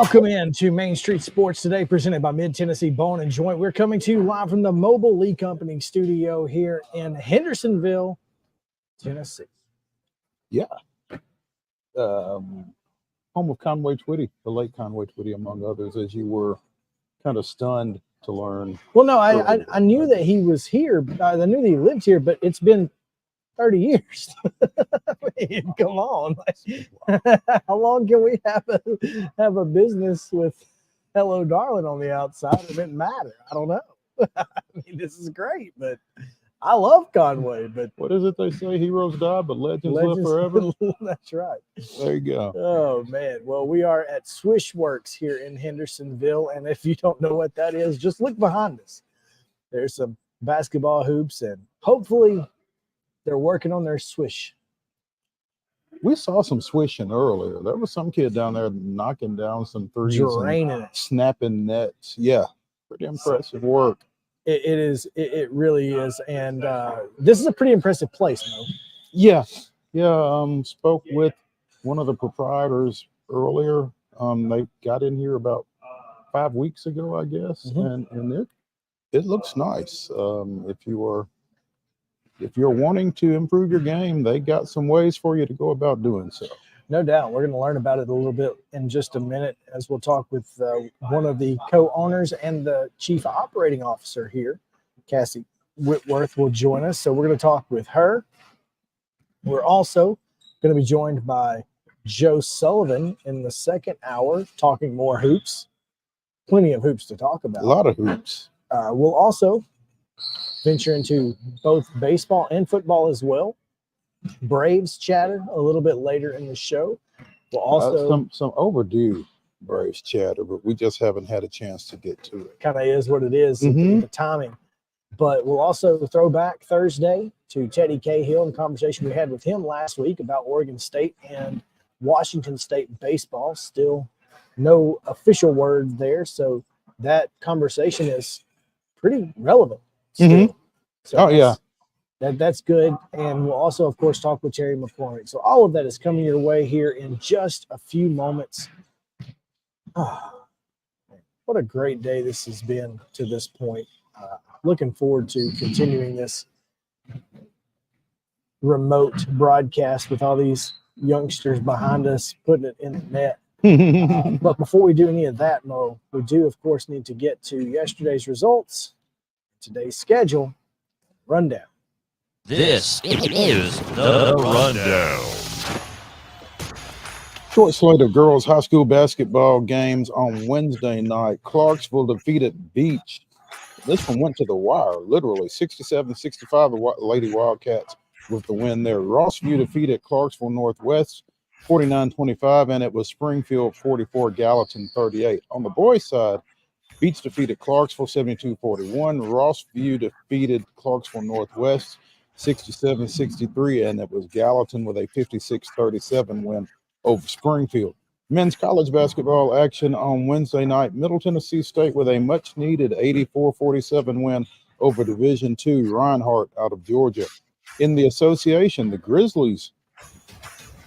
Welcome in to Main Street Sports Today, presented by Mid-Tennessee Bone and Joint. We're coming to you live from the Mobile Lee Company studio here in Hendersonville, Tennessee. Yeah. Home of Conway Twitty, the late Conway Twitty, among others, as you were kind of stunned to learn. Well, no, I knew that he was here. I knew that he lived here, but it's been 30 years. I mean, come on. How long can we have a business with Hello Darling on the outside? It didn't matter. I don't know. I mean, this is great, but I love Conway. But what is it they say? Heroes die, but legends live forever. That's right. There you go. Oh, man. Well, we are at Swishworks here in Hendersonville, and if you don't know what that is, just look behind us. There's some basketball hoops, and hopefully they're working on their swish. We saw some swishing earlier. There was some kid down there knocking down some threes, draining it, snapping nets. Yeah, pretty impressive work. It is. It really is. And this is a pretty impressive place, Mo. Yeah. Spoke with one of the proprietors earlier. They got in here about 5 weeks ago, I guess, and it looks nice. If you're wanting to improve your game, they got some ways for you to go about doing so. No doubt. We're going to learn about it a little bit in just a minute as we'll talk with one of the co-owners and the chief operating officer here. Cassie Whitworth will join us. So we're going to talk with her. We're also going to be joined by Joe Sullivan in the second hour, talking more hoops. Plenty of hoops to talk about. A lot of hoops. We'll also venture into both baseball and football as well. Braves chatter a little bit later in the show. We'll also some overdue Braves chatter, but we just haven't had a chance to get to it. Kind of is what it is, the timing. But we'll also throw back Thursday to Teddy Cahill and the conversation we had with him last week about Oregon State and Washington State baseball. Still no official word there, so that conversation is pretty relevant. So that's good. And we'll also, of course, talk with Terry McCormick. So all of that is coming your way here in just a few moments. Oh, what a great day this has been to this point. Looking forward to continuing this remote broadcast with all these youngsters behind us, putting it in the net. But before we do any of that, Mo, we do, of course, need to get to yesterday's results, today's schedule, rundown. This is the Rundown. Short slate of girls high school basketball games on Wednesday night. Clarksville defeated Beach. This one went to the wire, literally 67-65. The Lady Wildcats with the win there. Rossview defeated Clarksville Northwest 49-25, and it was Springfield 44, Gallatin 38. On the boys' side, Beach defeated Clarksville 72-41. Rossview defeated Clarksville Northwest 67-63, and it was Gallatin with a 56-37 win over Springfield. Men's college basketball action on Wednesday night. Middle Tennessee State with a much-needed 84-47 win over Division II Reinhardt out of Georgia. In the association, the Grizzlies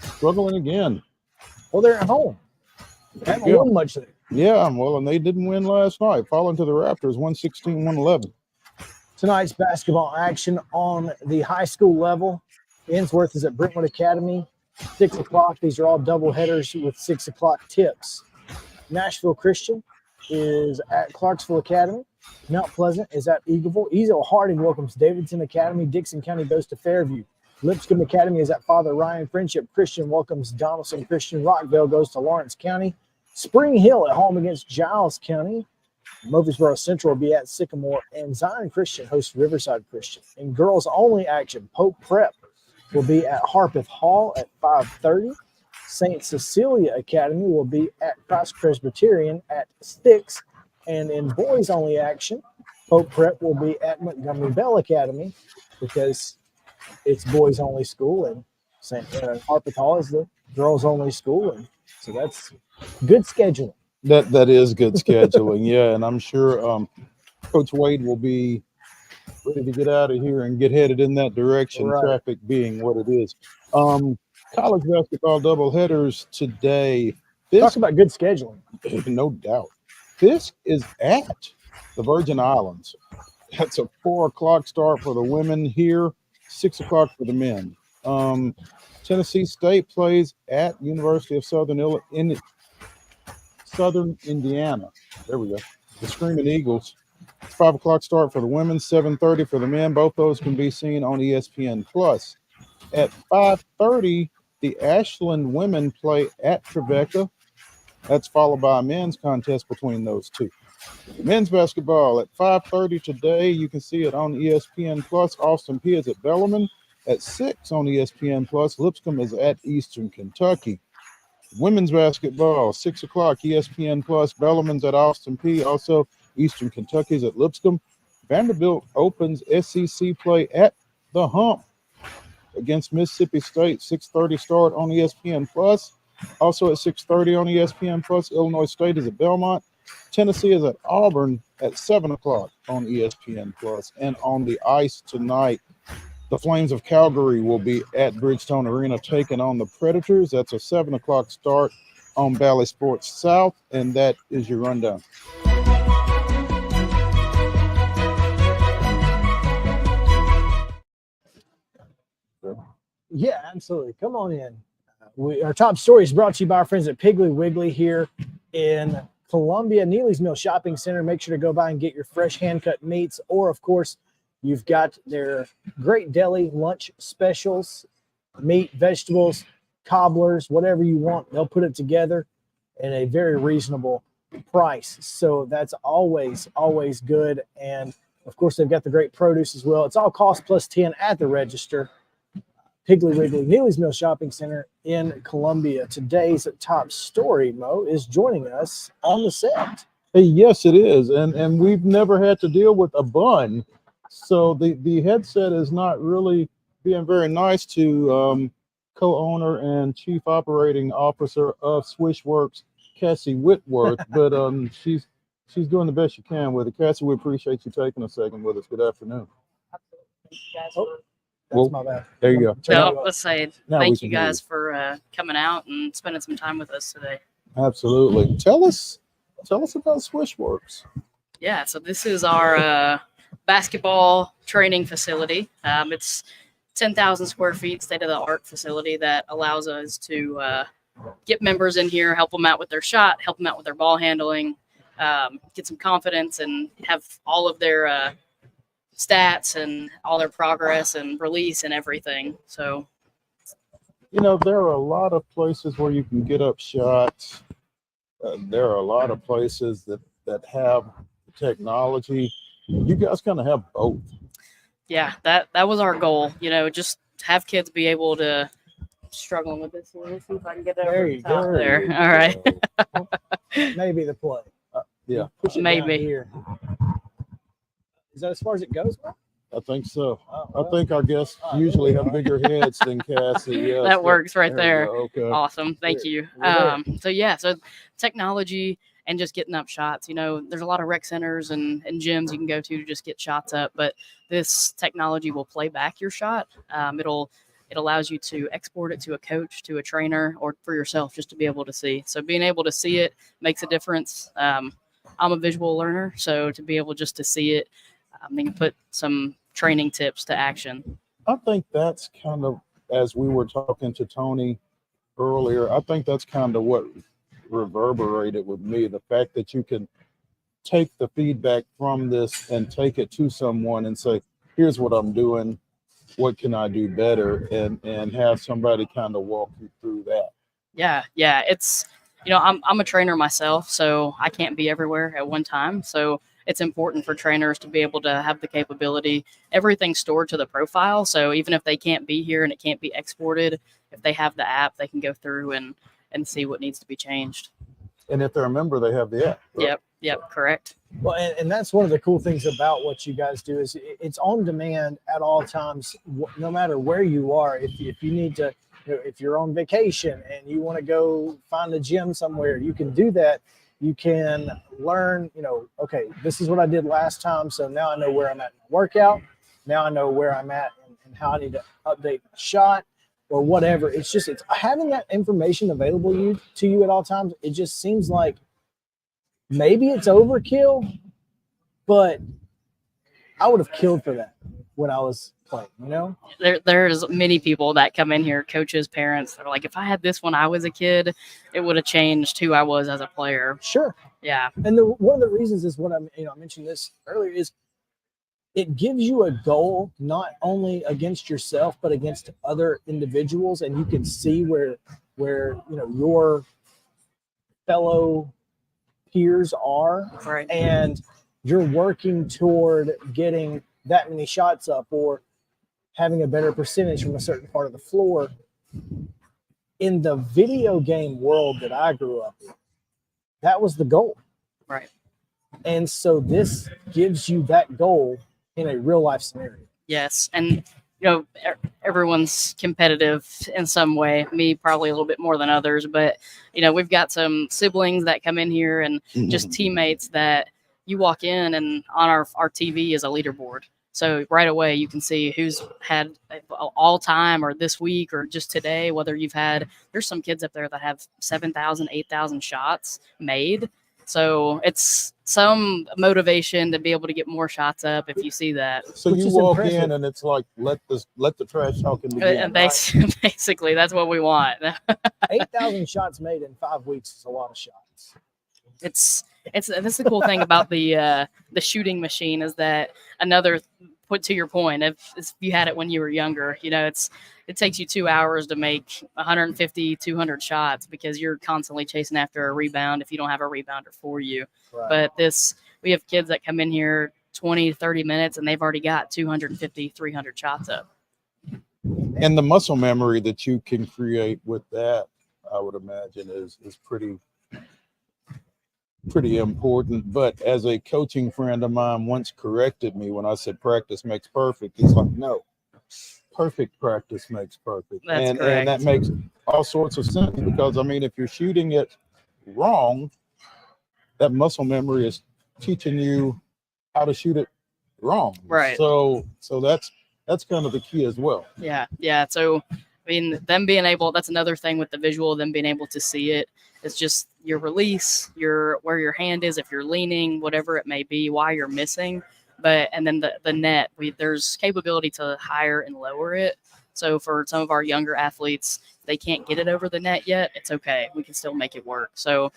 struggling again. Well, they're at home. They haven't won much there. Yeah, well, and they didn't win last night, falling to the Raptors 116-111. Tonight's basketball action on the high school level. Ainsworth is at Brentwood Academy, 6 o'clock. These are all double headers with 6 o'clock tips. Nashville Christian is at Clarksville Academy. Mount Pleasant is at Eagleville. Ezel Harding welcomes Davidson Academy. Dixon County goes to Fairview. Lipscomb Academy is at Father Ryan. Friendship Christian welcomes Donaldson Christian. Rockville goes to Lawrence County. Spring Hill at home against Giles County. Murfreesboro Central will be at Sycamore, and Zion Christian hosts Riverside Christian. In girls only action, Pope Prep will be at Harpeth Hall at 5:30. St. Cecilia Academy will be at Christ Presbyterian at 6. And in boys only action, Pope Prep will be at Montgomery Bell Academy because it's boys only school, and Harpeth Hall is the girls only school, and so that's good scheduling. That is good scheduling, yeah, and I'm sure Coach Wade will be ready to get out of here and get headed in that direction, right. Traffic being what it is. College basketball doubleheaders today. Talk about good scheduling. No doubt. Fisk is at the Virgin Islands. That's a 4 o'clock start for the women here, 6 o'clock for the men. Tennessee State plays at University of Southern Indiana. There we go. The Screaming Eagles. 5 o'clock start for the women, 7:30 for the men. Both those can be seen on ESPN Plus. At 5:30, the Ashland women play at Trevecca. That's followed by a men's contest between those two. Men's basketball at 5:30 today. You can see it on ESPN Plus. Austin Peay is at Bellarmine. At 6 on ESPN Plus, Lipscomb is at Eastern Kentucky. Women's basketball, 6 o'clock, ESPN Plus. Bellarmine's at Austin Peay. Also, Eastern Kentucky's at Lipscomb. Vanderbilt opens SEC play at the Hump against Mississippi State. 6:30 start on ESPN Plus. Also at 6:30 on ESPN Plus, Illinois State is at Belmont. Tennessee is at Auburn at 7 o'clock on ESPN Plus. And on the ice tonight, the Flames of Calgary will be at Bridgestone Arena taking on the Predators. That's a 7 o'clock start on Bally Sports South. And that is your rundown. Yeah, absolutely. Come on in. Our top story is brought to you by our friends at Piggly Wiggly here in Columbia, Neely's Mill Shopping Center. Make sure to go by and get your fresh hand-cut meats, or, of course, you've got their great deli lunch specials, meat, vegetables, cobblers, whatever you want. They'll put it together at a very reasonable price. So that's always, always good. And, of course, they've got the great produce as well. It's all cost plus 10 at the register. Piggly Wiggly, Neely's Mill Shopping Center in Columbia. Today's top story, Mo, is joining us on the set. Hey, yes, it is. And we've never had to deal with a bun. So the headset is not really being very nice to co-owner and chief operating officer of Swishworks, Cassie Whitworth. But she's doing the best she can with it. Cassie, we appreciate you taking a second with us. Good afternoon. Absolutely. Thank you guys for That's my bad. There you go. No, let's say Now we thank can you hear guys for coming out and spending some time with us today. Absolutely. Tell us about Swishworks. Yeah, so this is our basketball training facility. It's 10,000 square feet, state-of-the-art facility that allows us to get members in here, help them out with their shot, help them out with their ball handling, get some confidence, and have all of their stats and all their progress and release and everything. So, you know, there are a lot of places where you can get up shots. There are a lot of places that have technology. You guys kind of have both. yeah, that was our goal. You know, just have kids be able to struggling with this. Let me see if I can get it There over you the top go. there. All right. Maybe the play. Yeah, Push it Maybe. down here. Is that as far as it goes, Mo? I think so. Oh, I well. think our guests usually have bigger heads than Cassie. Yes, That works right there. we go. Okay. Awesome. Thank you. We're there. So technology and just getting up shots. You know, there's a lot of rec centers and gyms you can go to just get shots up, but this technology will play back your shot. It allows you to export it to a coach, to a trainer, or for yourself just to be able to see. So being able to see it makes a difference. I'm a visual learner, so to be able just to see it, they can put some training tips to action. I think that's kind of, as we were talking to Tony earlier, I think that's kind of what reverberated with me. The fact that you can take the feedback from this and take it to someone and say, here's what I'm doing. What can I do better? And have somebody kind of walk you through that. Yeah. It's, you know, I'm a trainer myself, so I can't be everywhere at one time. So it's important for trainers to be able to have the capability, everything stored to the profile. So even if they can't be here and it can't be exported, if they have the app, they can go through and see what needs to be changed. And if they're a member, they have the app. Right? Yep, correct. Well, and that's one of the cool things about what you guys do is it's on demand at all times, no matter where you are. If you need to, you know, if you're on vacation and you want to go find a gym somewhere, you can do that. You can learn, you know, okay, this is what I did last time, so now I know where I'm at in the workout. Now I know where I'm at and how I need to update my shot. or whatever. It's just, it's having that information available to you at all times. It just seems like maybe it's overkill, but I would have killed for that when I was playing, you know? There's many people that come in here, coaches, parents, that are like, if I had this when I was a kid, it would have changed who I was as a player. Sure. Yeah. And one of the reasons is what I mentioned this earlier is it gives you a goal, not only against yourself, but against other individuals. And you can see where, your fellow peers are, Right. and you're working toward getting that many shots up or having a better percentage from a certain part of the floor. In the video game world that I grew up in, that was the goal. Right. And so this gives you that goal in a real life scenario. Yes. And, everyone's competitive in some way, me probably a little bit more than others, but, we've got some siblings that come in here and just teammates that you walk in and on our TV is a leaderboard. So right away you can see who's had all time or this week or just today, whether there's some kids up there that have 7,000, 8,000 shots made. So it's some motivation to be able to get more shots up if you see that. So Which you is walk impressive. in and it's like, let the trash talking begin. And right? basically that's what we want. 8,000 shots made in 5 weeks is a lot of shots. That's the cool thing about the shooting machine is that put to your point, if you had it when you were younger, it takes you 2 hours to make 150, 200 shots because you're constantly chasing after a rebound if you don't have a rebounder for you. Right. But we have kids that come in here 20, 30 minutes and they've already got 250, 300 shots up. And the muscle memory that you can create with that, I would imagine, is pretty important. But as a coaching friend of mine once corrected me when I said practice makes perfect, he's like, no, perfect practice makes perfect. That's and correct. that makes all sorts of sense because, if you're shooting it wrong, that muscle memory is teaching you how to shoot it wrong. Right. So that's kind of the key as well. Yeah. Yeah. So, them being able, that's another thing with the visual, them being able to see it. It's just your release, where your hand is, if you're leaning, whatever it may be, why you're missing. And then the net, there's capability to higher and lower it. So for some of our younger athletes, they can't get it over the net yet. It's okay. We can still make it work. So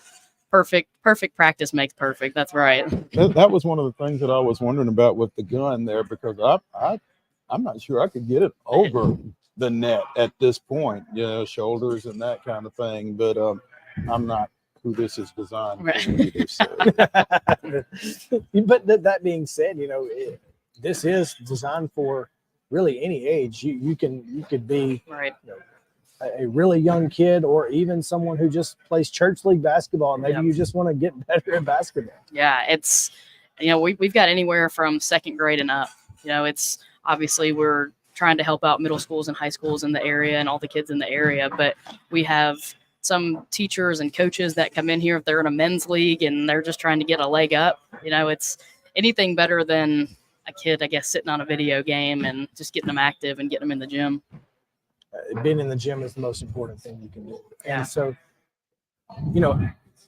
perfect practice makes perfect. That's right. That was one of the things that I was wondering about with the gun there, because I'm not sure I could get it over the net at this point, shoulders and that kind of thing. But I'm not who this is designed for either. So. But that being said, this is designed for really any age. You could be Right. A really young kid, or even someone who just plays church league basketball. Maybe you just want to get better at basketball. Yeah, it's we've got anywhere from second grade and up. It's obviously we're trying to help out middle schools and high schools in the area and all the kids in the area, but we have some teachers and coaches that come in here if they're in a men's league and they're just trying to get a leg up. It's anything better than a kid, I guess, sitting on a video game and just getting them active and getting them in the gym. Being in the gym is the most important thing you can do. Yeah. And so,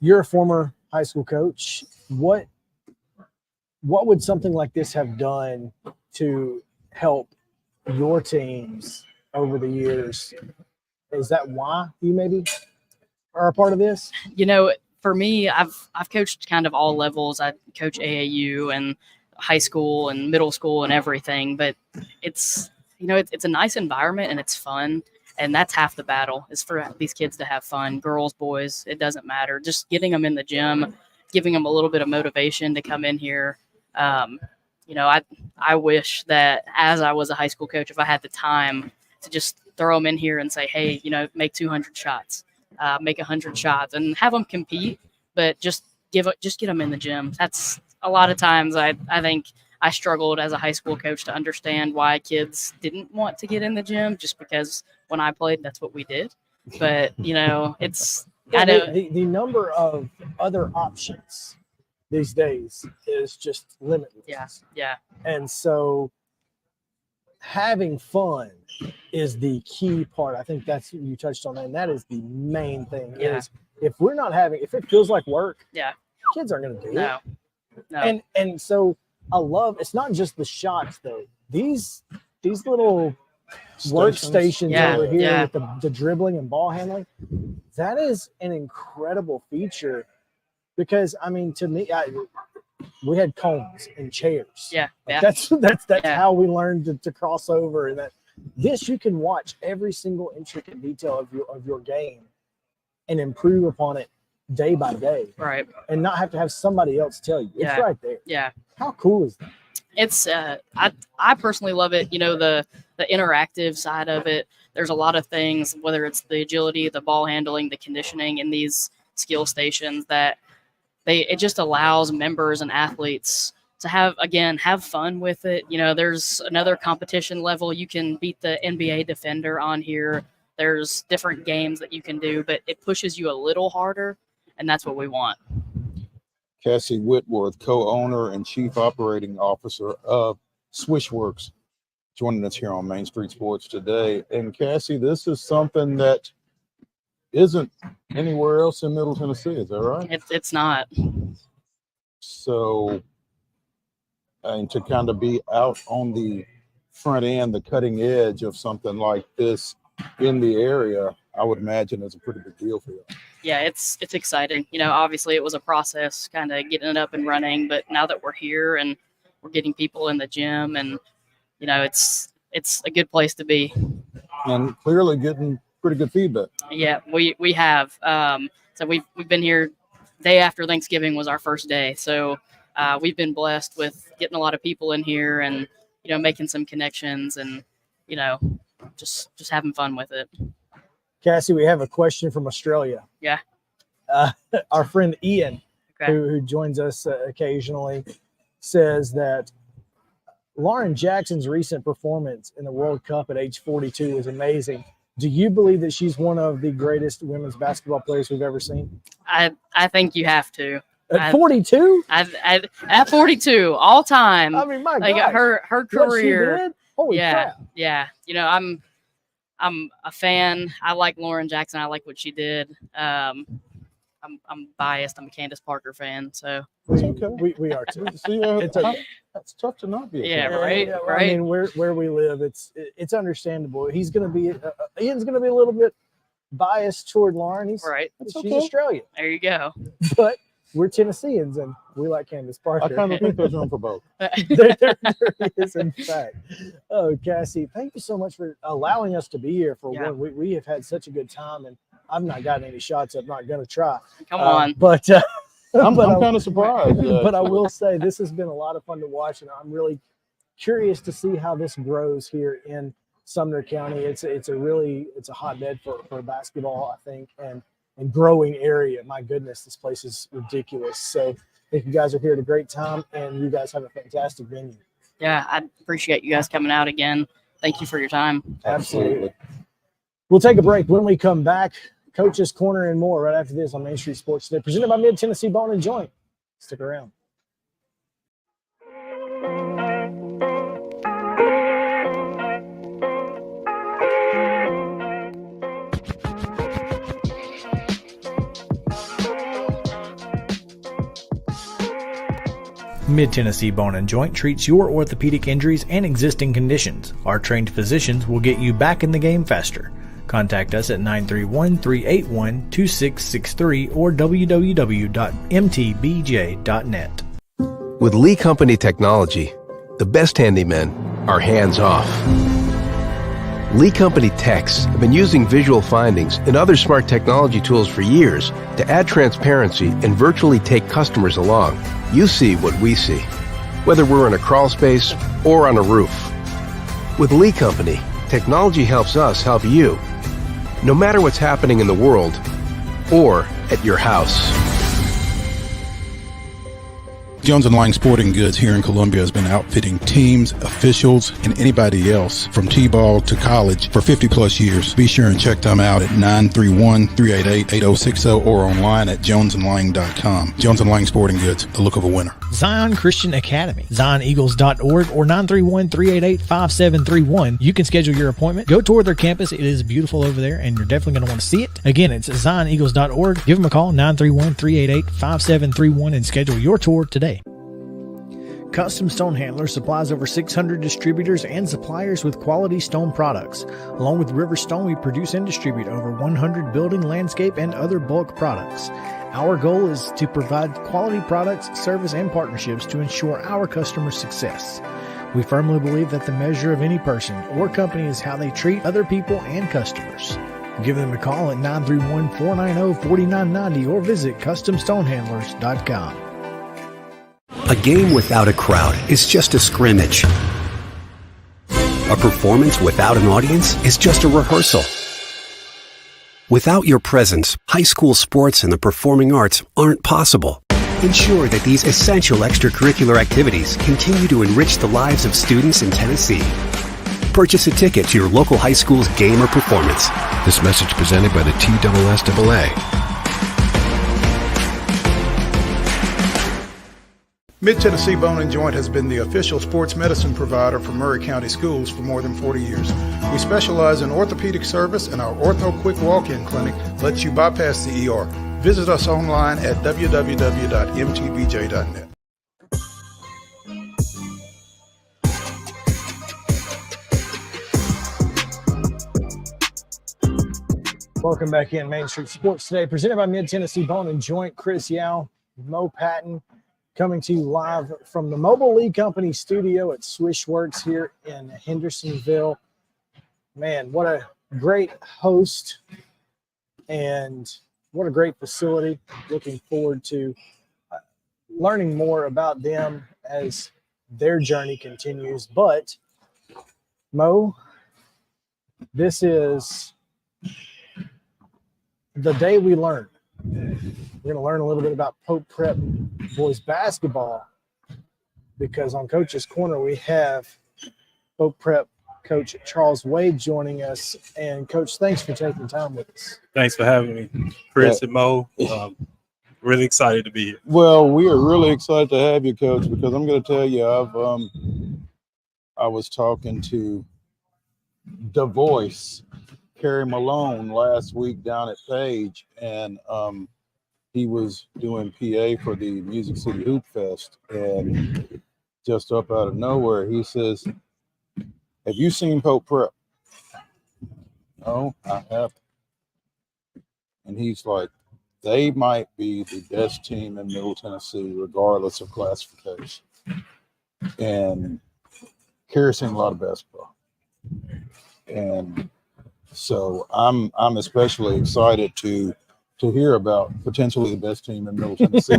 you're a former high school coach. What would something like this have done to help your teams over the years? Is that why you maybe are a part of this? For me, I've coached kind of all levels. I coach AAU and high school and middle school and everything, but it's a nice environment and it's fun. And that's half the battle, is for these kids to have fun. Girls, boys, it doesn't matter. Just getting them in the gym, giving them a little bit of motivation to come in here. I wish that as I was a high school coach, if I had the time to just throw them in here and say, hey, make 200 shots, make 100 shots and have them compete, but just get them in the gym. That's a lot of times I think I struggled as a high school coach to understand why kids didn't want to get in the gym, just because when I played, that's what we did. But, it's the number of other options these days is just limitless. Yeah. And so having fun is the key part. I think that's you touched on that, and that is the main thing. Yeah. Is if it feels like work, Yeah. kids aren't going to do No. it. No. And so I love. It's not just the shots though. These little workstations Yeah, over here yeah. with the dribbling and ball handling, that is an incredible feature. Because I mean, to me, we had cones and chairs. Yeah. Like, Yeah. that's Yeah. how we learned to cross over. And that this you can watch every single intricate detail of your game and improve upon it day by day, Right. and not have to have somebody else tell you. It's Yeah. right there. Yeah. How cool is that? It's I personally love it. You know, the interactive side of it. There's a lot of things, whether it's the agility, the ball handling, the conditioning in these skill stations, that it just allows members and athletes to have fun with it. You know, there's another competition level. You can beat the NBA defender on here. There's different games that you can do, but it pushes you a little harder, and that's what we want. Cassie Whitworth, co-owner and chief operating officer of Swishworks, joining us here on Main Street Sports today. And Cassie, this is something that isn't anywhere else in Middle Tennessee, is that right? It's not. So, and to kind of be out on the front end, the cutting edge of something like this in the area, I would imagine is a pretty big deal for you. Yeah, it's exciting. You know, obviously it was a process kind of getting it up and running, but now that we're here and we're getting people in the gym, and you know, it's a good place to be. And clearly getting pretty good feedback. Yeah, we have. So we've been here day after Thanksgiving was our first day. So we've been blessed with getting a lot of people in here and, you know, making some connections and, you know, just having fun with it. Cassie, we have a question from Australia. Yeah. Our friend Ian, Okay. who joins us occasionally, says that Lauren Jackson's recent performance in the World Cup at age 42 is amazing. Do you believe that she's one of the greatest women's basketball players we've ever seen? I think you have to. At 42? At 42, all time. I mean, my Like God. her What she career. did? Holy crap. Yeah. You know, I'm a fan. I like Lauren Jackson. I like what she did. I'm biased. I'm a Candace Parker fan. So It's okay. We are too. See, It's okay. that's tough to not be. a Yeah, fan. right. I mean, where we live, it's understandable. He's going to be Ian's going to be a little bit biased toward Lauren. right. She's okay. Australian, There you go. but we're Tennesseans and we like Candace Parker. I kind of think there's room for both. there is, in fact. Oh, Cassie, thank you so much for allowing us to be here for Yeah. one. We have had such a good time, and I've not gotten any shots. I'm not going to try. Come on. But I'm but kind of surprised. but I will say this has been a lot of fun to watch, and I'm really curious to see how this grows here in Sumner County. It's a hotbed for basketball, I think, and growing area. My goodness, this place is ridiculous. So I think you guys are here at a great time, and you guys have a fantastic venue. Yeah, I appreciate you guys coming out again. Thank you for your time. Absolutely. We'll take a break. When we come back, Coach's Corner and more right after this on Main Street Sports Today, presented by Mid-Tennessee Bone and Joint. Stick around. Mid-Tennessee Bone and Joint treats your orthopedic injuries and existing conditions. Our trained physicians will get you back in the game faster. Contact us at 931-381-2663 or www.mtbj.net. With Lee Company technology, the best handymen are hands-off. Lee Company techs have been using visual findings and other smart technology tools for years to add transparency and virtually take customers along. You see what we see, whether we're in a crawl space or on a roof. With Lee Company, technology helps us help you, no matter what's happening in the world or at your house. Jones & Lang Sporting Goods here in Columbia has been outfitting teams, officials, and anybody else from T-ball to college for 50-plus years. Be sure and check them out at 931-388-8060 or online at jonesandlang.com. Jones & Lang Sporting Goods, the look of a winner. Zion Christian Academy, zioneagles.org or 931-388-5731. You can schedule your appointment. Go tour their campus. It is beautiful over there, and you're definitely going to want to see it. Again, it's zioneagles.org. Give them a call, 931-388-5731, and schedule your tour today. Custom Stone Handlers supplies over 600 distributors and suppliers with quality stone products. Along with River Stone, we produce and distribute over 100 building, landscape, and other bulk products. Our goal is to provide quality products, service, and partnerships to ensure our customers' success. We firmly believe that the measure of any person or company is how they treat other people and customers. Give them a call at 931-490-4990 or visit CustomStonehandlers.com. A game without a crowd is just a scrimmage. A performance without an audience is just a rehearsal. Without your presence, high school sports and the performing arts aren't possible. Ensure that these essential extracurricular activities continue to enrich the lives of students in Tennessee. Purchase a ticket to your local high school's game or performance. This message presented by the TSSAA. Mid-Tennessee Bone and Joint has been the official sports medicine provider for Murray County Schools for more than 40 years. We specialize in orthopedic service, and our Ortho Quick Walk-In Clinic lets you bypass the ER. Visit us online at www.mtbj.net. Welcome back in Main Street Sports Today, presented by Mid-Tennessee Bone and Joint. Chris Yao, Mo Patton, coming to you live from the Mobile League Company studio at Swishworks here in Hendersonville. Man, what a great host and what a great facility. Looking forward to learning more about them as their journey continues. But, Mo, this is the day we learn. We're going to learn a little bit about Pope Prep boys basketball, because on Coach's Corner we have Pope Prep coach Charles Wade joining us. And Coach, thanks for taking time with us. Thanks for having me, Chris and Mo. Really excited to be here. Well, we are really excited to have you, Coach, because I'm going to tell you, I was talking to The Voice, Kerry Malone, last week down at Page, and he was doing PA for the Music City Hoop Fest, and just up out of nowhere, he says, "Have you seen Pope Prep?" "No, I haven't." And he's like, "They might be the best team in Middle Tennessee, regardless of classification." And Kerry's seen a lot of basketball, and so I'm especially excited to hear about potentially the best team in Middle Tennessee,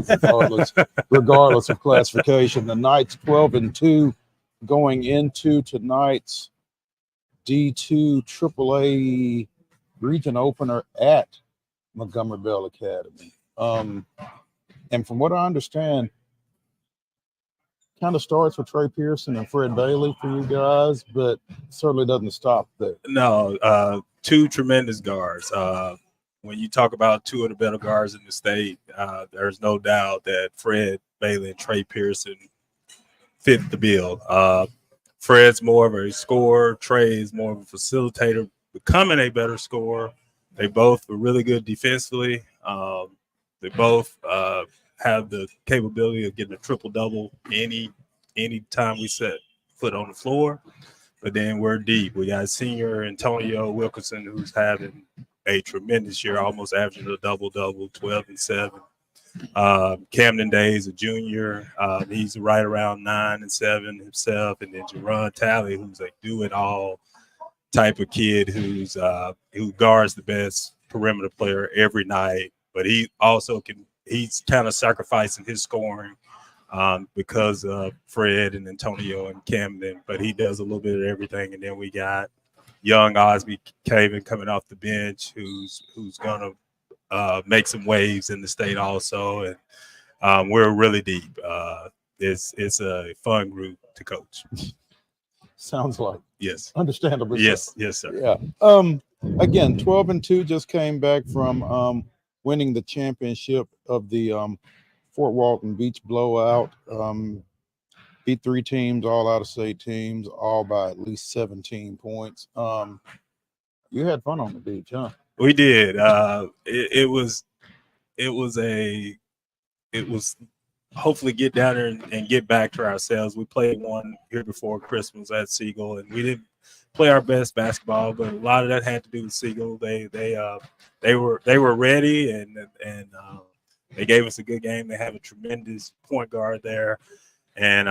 regardless of classification. The Knights 12-2 going into tonight's D2 AAA region opener at Montgomery Bell Academy. And from what I understand, kind of starts with Trey Pearson and Fred Bailey for you guys, but certainly doesn't stop there. No, two tremendous guards. When you talk about two of the better guards in the state, there's no doubt that Fred Bailey and Trey Pearson fit the bill. Fred's more of a scorer. Trey is more of a facilitator, becoming a better scorer. They both were really good defensively. They both have the capability of getting a triple-double any time we set foot on the floor. But then we're deep. We got senior Antonio Wilkinson, who's having a tremendous year, almost averaging a double-double, 12 and 7. Camden Days, a junior, he's right around 9 and 7 himself. And then Jerron Talley, who's a do-it-all type of kid who guards the best perimeter player every night. But he also he's kind of sacrificing his scoring because of Fred and Antonio and Camden, but he does a little bit of everything. And then we got young Osby Caven coming off the bench, who's gonna make some waves in the state also. And we're really deep. it's a fun group to coach. Sounds like. Yes. Understandable. Yes, sir. Yeah. Again, 12-2 just came back from winning the championship of the Fort Walton Beach Blowout. Beat 3 teams, all out of state teams, all by at least 17 points. You had fun on the beach, huh? We did. It was hopefully get down there and get back to ourselves. We played one here before Christmas at Siegel, and we didn't play our best basketball, but a lot of that had to do with Siegel. They were ready, and they gave us a good game. They have a tremendous point guard there, and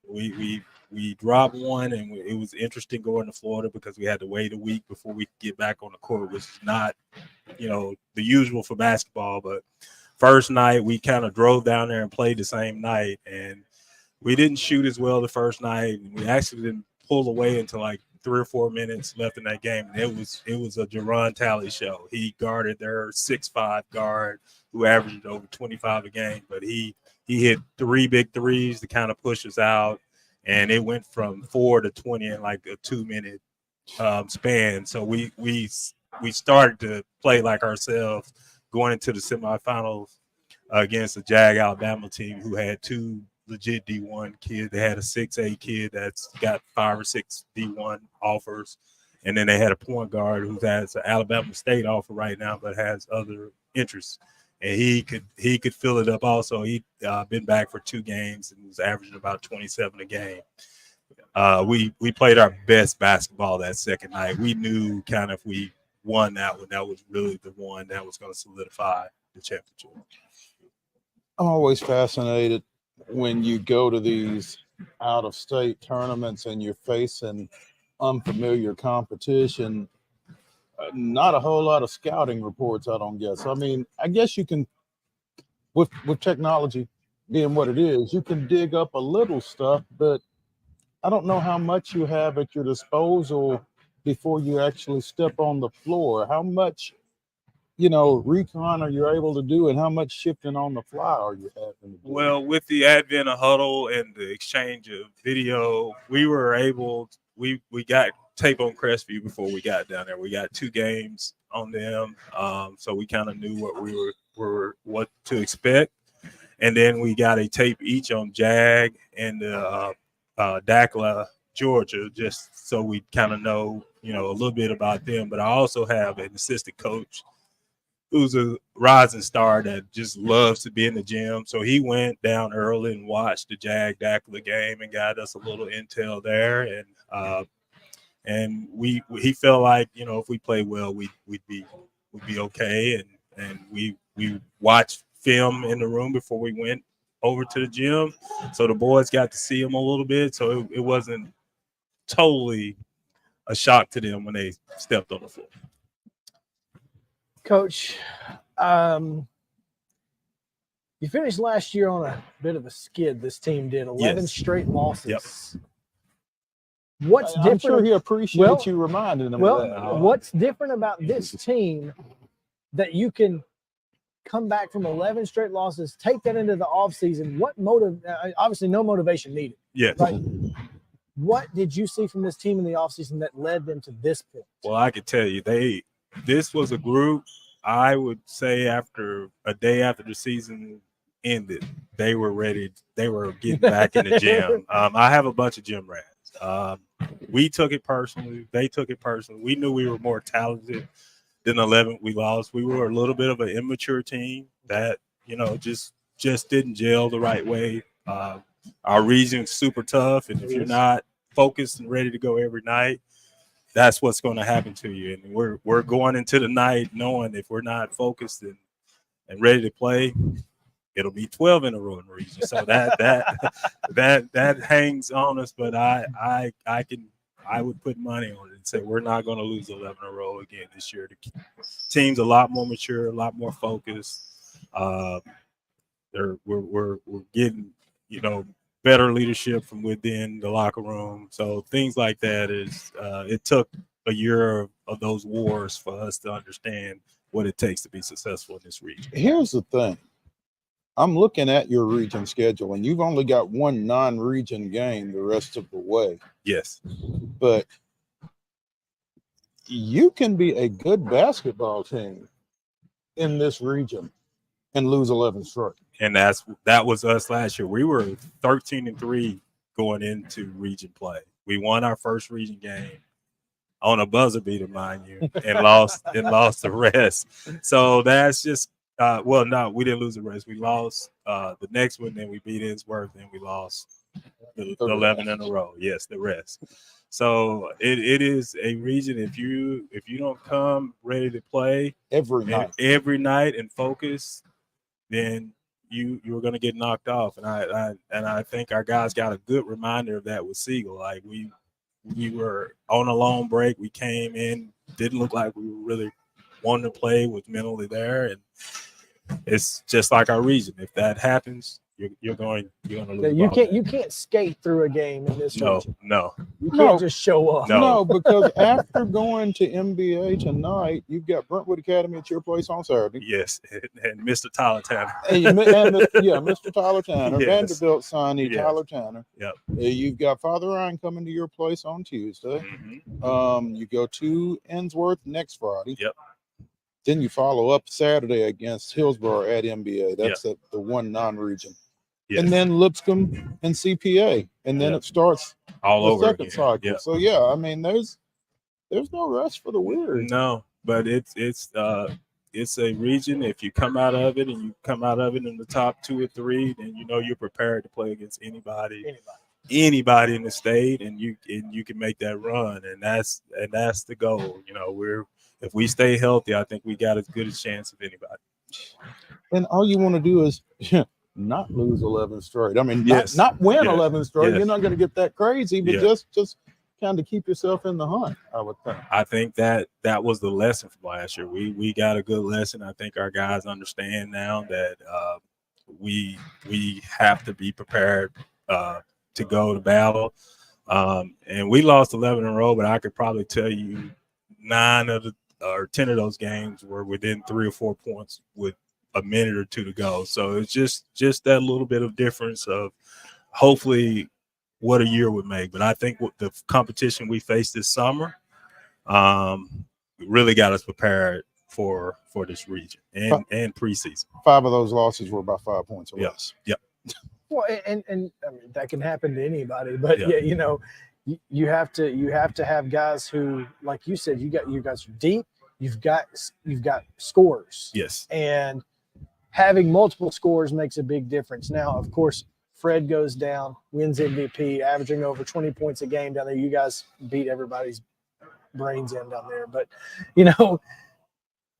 we dropped one, and it was interesting going to Florida because we had to wait a week before we could get back on the court, which is not, the usual for basketball. But first night, we kind of drove down there and played the same night, and we didn't shoot as well the first night. We actually didn't pull away until like 3 or 4 minutes left in that game. And it was a Jerron Talley show. He guarded their 6'5" guard who averaged over 25 a game, but he hit 3 big threes to kind of push us out, and it went from 4 to 20 in like a 2-minute span. So we started to play like ourselves going into the semifinals against a Jag Alabama team who had 2 legit D1 kids. They had a 6'8" kid that's got 5 or 6 D1 offers, and then they had a point guard who has an Alabama State offer right now but has other interests. And he could fill it up also. He'd been back for 2 games and was averaging about 27 a game. We played our best basketball that second night. We knew kind of if we won that one, that was really the one that was going to solidify the championship. I'm always fascinated when you go to these out-of-state tournaments and you're facing unfamiliar competition. Not a whole lot of scouting reports, I don't guess. I mean, I guess you can, with technology being what it is, you can dig up a little stuff, but I don't know how much you have at your disposal before you actually step on the floor. How much, recon are you able to do, and how much shifting on the fly are you having to do? Well, with the advent of Huddle and the exchange of video, we were able – we got tape on Crestview before we got down there. We got 2 games on them, so we kind of knew what to expect. And then we got a tape each on Jag and Dakla, Georgia, just so we kind of know, a little bit about them. But I also have an assistant coach who's a rising star that just loves to be in the gym. So he went down early and watched the Jag Dakla game and got us a little intel there. And he felt like, if we play well, we'd be okay. And we watched film in the room before we went over to the gym, so the boys got to see him a little bit. So it wasn't totally a shock to them when they stepped on the floor. Coach, you finished last year on a bit of a skid. This team did 11 straight losses. Yep. What's different? I'm sure he appreciates you reminding him of that. What's different about this team that you can come back from 11 straight losses, take that into the offseason? What obviously no motivation needed. Yes. Right? What did you see from this team in the offseason that led them to this point? Well, I could tell you, this was a group, I would say after a day after the season ended, they were ready. They were getting back in the gym. I have a bunch of gym rats. We took it personally. They took it personally. We knew we were more talented than 11 we lost. We were a little bit of an immature team that, just didn't gel the right way. Our region's super tough, and if you're not focused and ready to go every night, that's what's going to happen to you. And we're going into the night knowing if we're not focused and ready to play, it'll be 12 in a row in the region. So that hangs on us. But I would put money on it and say we're not going to lose 11 in a row again this year. The team's a lot more mature, a lot more focused. We're getting, better leadership from within the locker room. So things like that it took a year of those wars for us to understand what it takes to be successful in this region. Here's the thing. I'm looking at your region schedule, and you've only got one non-region game the rest of the way. Yes. But you can be a good basketball team in this region and lose 11 straight. And that was us last year. We were 13-3 going into region play. We won our first region game on a buzzer beater, mind you, and lost the rest. So that's just well, no, we didn't lose the rest. We lost the next one, then we beat Innsworth, and we lost the 11 in a row. Yes, the rest. So it is a region. If you don't come ready to play every night and focus, then you're going to get knocked off. And I think our guys got a good reminder of that with Siegel. Like we were on a long break. We came in, didn't look like we were really wanting to play, was mentally there, and it's just like our region. If that happens, you're going to lose. You can't skate through a game in this region. No. You can't just show up. No, because after going to MBA tonight, you've got Brentwood Academy at your place on Saturday. Yes, and Mr. Tyler Tanner. Mr. Tyler Tanner. Yes. Vanderbilt signee, Yes. Tyler Tanner. Yep. You've got Father Ryan coming to your place on Tuesday. Mm-hmm. You go to Innsworth next Friday. Yep. Then you follow up Saturday against Hillsborough at MBA. That's the one non-region. Yes. And then Lipscomb and CPA. And then it starts all over second again. cycle. Yep. So yeah, I mean there's no rest for the weary. No, but it's a region. If you come out of it and you come out of it in the top 2 or 3, then you know you're prepared to play against anybody in the state, and you can make that run, and that's the goal. You know, if we stay healthy, I think we got as good a chance of anybody. And all you want to do is not lose 11 straight. I mean, yes. not win 11 straight. Yes. You're not going to get that crazy, but just kind of keep yourself in the hunt, I would think. I think that was the lesson from last year. We got a good lesson. I think our guys understand now that we have to be prepared to go to battle. And we lost 11 in a row, but I could probably tell you 9 or 10 of those games were within 3 or 4 points with a minute or 2 to go. So it's just that little bit of difference of hopefully what a year would make. But I think what the competition we faced this summer really got us prepared for this region and preseason. 5 of those losses were by 5 points or less. Yep. Well, and I mean that can happen to anybody, but you know, you have to have guys who, like you said, you guys are deep. You've got scores. Yes. And having multiple scores makes a big difference. Now, of course, Fred goes down, wins MVP, averaging over 20 points a game down there. You guys beat everybody's brains in down there, but you know,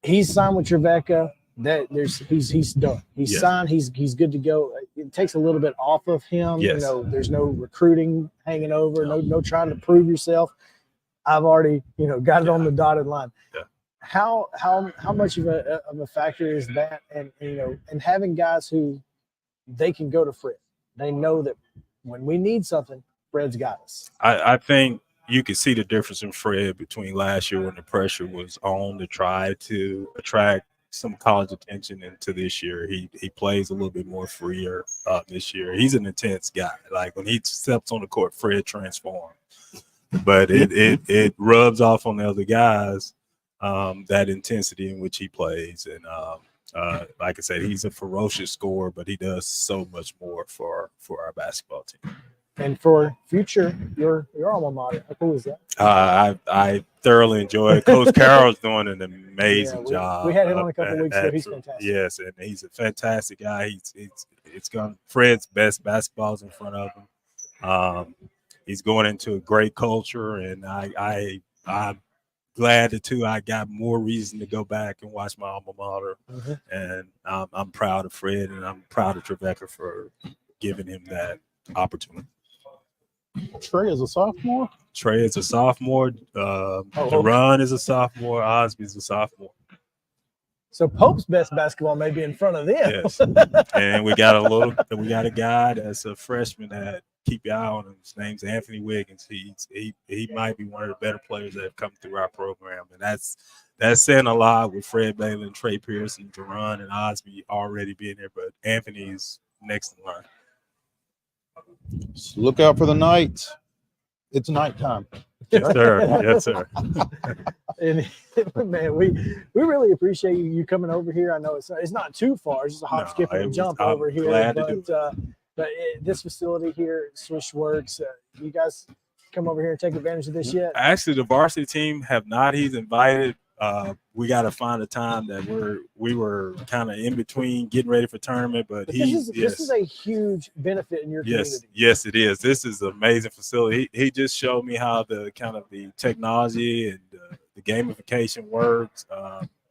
he's signed with Trevecca. He's done. He's signed. He's good to go. It takes a little bit off of him. Yes. You know, there's no recruiting hanging over. No trying to prove yourself. I've already got it on the dotted line. Yeah. How much of a factor is that? And and having guys who they can go to Fred. They know that when we need something, Fred's got us. I think you could see the difference in Fred between last year when the pressure was on to try to attract some college attention into this year. He plays a little bit more freer this year. He's an intense guy. Like when he steps on the court, Fred transforms. But it rubs off on the other guys, that intensity in which he plays. And like I said, he's a ferocious scorer, but he does so much more for our basketball team. And for future, your alma mater, how cool is that? I thoroughly enjoy it. Coach Carroll's doing an amazing job. We had him on a couple of weeks ago. He's fantastic. Yes, and he's a fantastic guy. Fred's best basketball's in front of him. He's going into a great culture, and I'm glad that too. I got more reason to go back and watch my alma mater, and I'm proud of Fred, and I'm proud of Trevecca for giving him that opportunity. Trey is a sophomore. Deron is a sophomore. Osby is a sophomore. So Pope's best basketball may be in front of them. Yes, and we got a guy that's a freshman that keep your eye on him. His name's Anthony Wiggins. He might be one of the better players that have come through our program, and that's that's saying a lot with Fred Balin, Trey Pearson, Jerron, and Osby already being here, but Anthony's next in line. So look out for the nights. It's nighttime. Yes, sir. Yes, sir. And man, we really appreciate you coming over here. I know it's not too far; it's just a hop, skip, and a jump I'm over here. glad to do it. But this facility here, Swishworks, you guys come over here and take advantage of this yet? Actually, the varsity team have not. He's invited. We got to find a time that we were kind of in between getting ready for tournament, but this is a huge benefit in your community. Yes, it is. This is an amazing facility. He just showed me how the technology and the gamification works.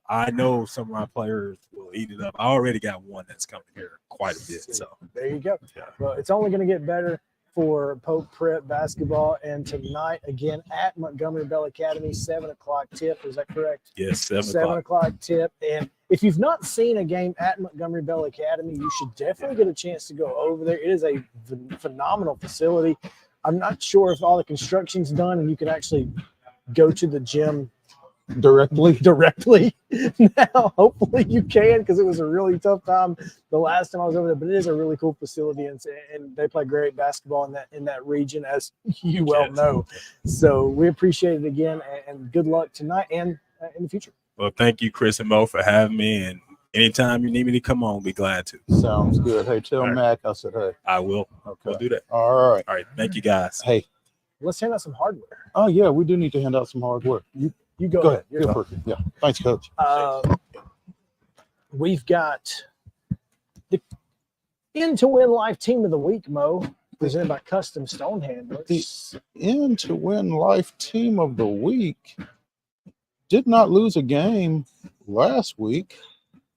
I know some of my players will eat it up. I already got one that's coming here quite a bit. So there you go. Yeah. Well, it's only going to get better for Pope Prep basketball, and tonight again at Montgomery Bell Academy, 7 o'clock tip. Is that correct? Yes, 7 o'clock tip. And if you've not seen a game at Montgomery Bell Academy, you should definitely get a chance to go over there. It is a phenomenal facility. I'm not sure if all the construction's done and you can actually go to the gym directly. Now hopefully you can, because it was a really tough time the last time I was over there, but it is a really cool facility, and they play great basketball in that region, as you well know. So we appreciate it again, and good luck tonight and in the future. Well, thank you, Chris and Mo, for having me, and anytime you need me to come on, be glad to. Sounds good. Hey, tell Mac I said hey. I will. Okay. We'll do that. All right. Thank you, guys. Hey. Let's hand out some hardware. Oh yeah, we do need to hand out some hardware. You go ahead. You're perfect. Yeah. Thanks, Coach. We've got the In-to-Win Life Team of the Week, Mo, presented by Custom Stone Handlers. The In-to-Win Life Team of the Week did not lose a game last week.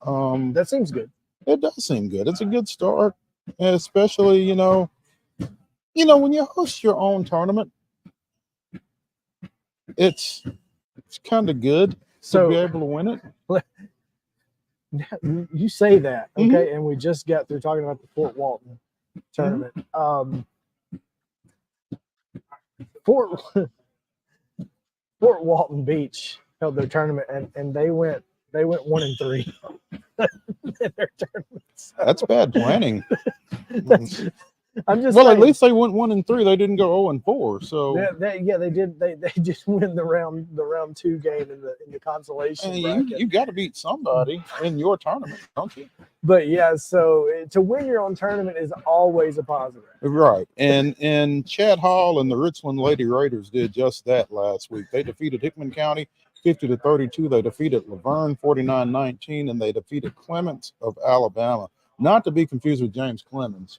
That seems good. It does seem good. It's a good start, and especially when you host your own tournament, it's kind of good to be able to win it. You say that, okay? And we just got through talking about the Fort Walton tournament. Fort Walton Beach held their tournament, and they went 1-3 in their tournaments. That's bad planning. I'm just well, saying. at least they went 1-3. They didn't go 0-4. So they did. They did win the round 2 game in the consolation bracket. You got to beat somebody in your tournament, don't you? But yeah, so to win your own tournament is always a positive. Right. And Chad Hall and the Richland Lady Raiders did just that last week. They defeated Hickman County 50-32. They defeated Laverne 49-19, and they defeated Clements of Alabama. Not to be confused with James Clemens.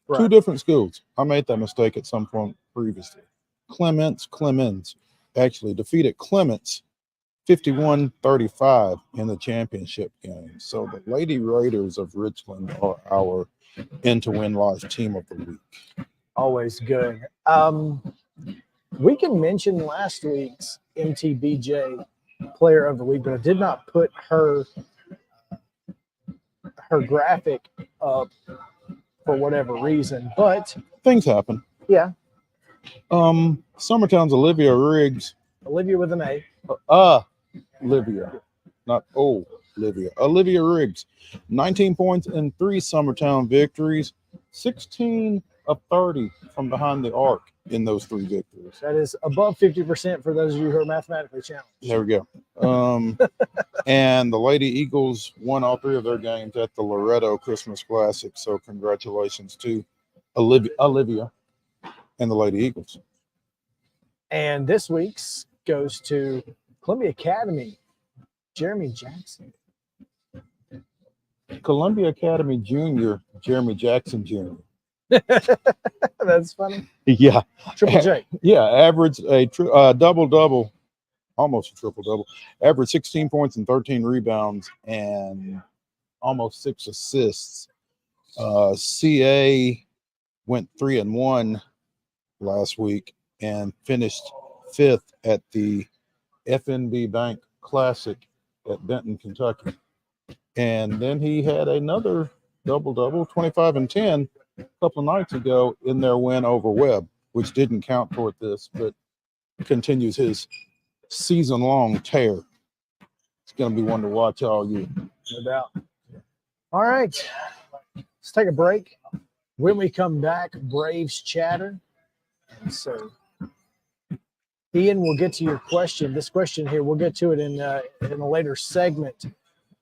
Right. 2 different schools. I made that mistake at some point previously. Clemens actually defeated Clements 51-35 in the championship game. So the Lady Raiders of Richland are our In-to-Win Life Team of the Week. Always good. We can mention last week's MTBJ Player of the Week, but I did not put her graphic up for whatever reason, but things happen. Yeah. Summertown's Olivia Riggs. Olivia with an A. Olivia, not Olivia. Olivia Riggs, 19 points in 3 Summertown victories, 16 of 30 from behind the arc in those 3 victories. That is above 50% for those of you who are mathematically challenged. There we go. And the Lady Eagles won all 3 of their games at the Loretto Christmas Classic. So congratulations to Olivia and the Lady Eagles. And this week's goes to Columbia Academy, Jeremy Jackson. Columbia Academy Junior, Jeremy Jackson Jr. That's funny. Yeah. Triple J. Yeah, averaged a double-double, almost a triple-double. Averaged 16 points and 13 rebounds and almost 6 assists. CA went 3-1 last week and finished 5th at the FNB Bank Classic at Benton, Kentucky. And then he had another double-double, 25 and 10, a couple of nights ago in their win over WEBB, which didn't count toward this, but continues his season-long tear. going to be one to watch all year. No doubt. All right. Let's take a break. When we come back, Braves chatter. And so, Ian, we'll get to your question. This question here, we'll get to it in a later segment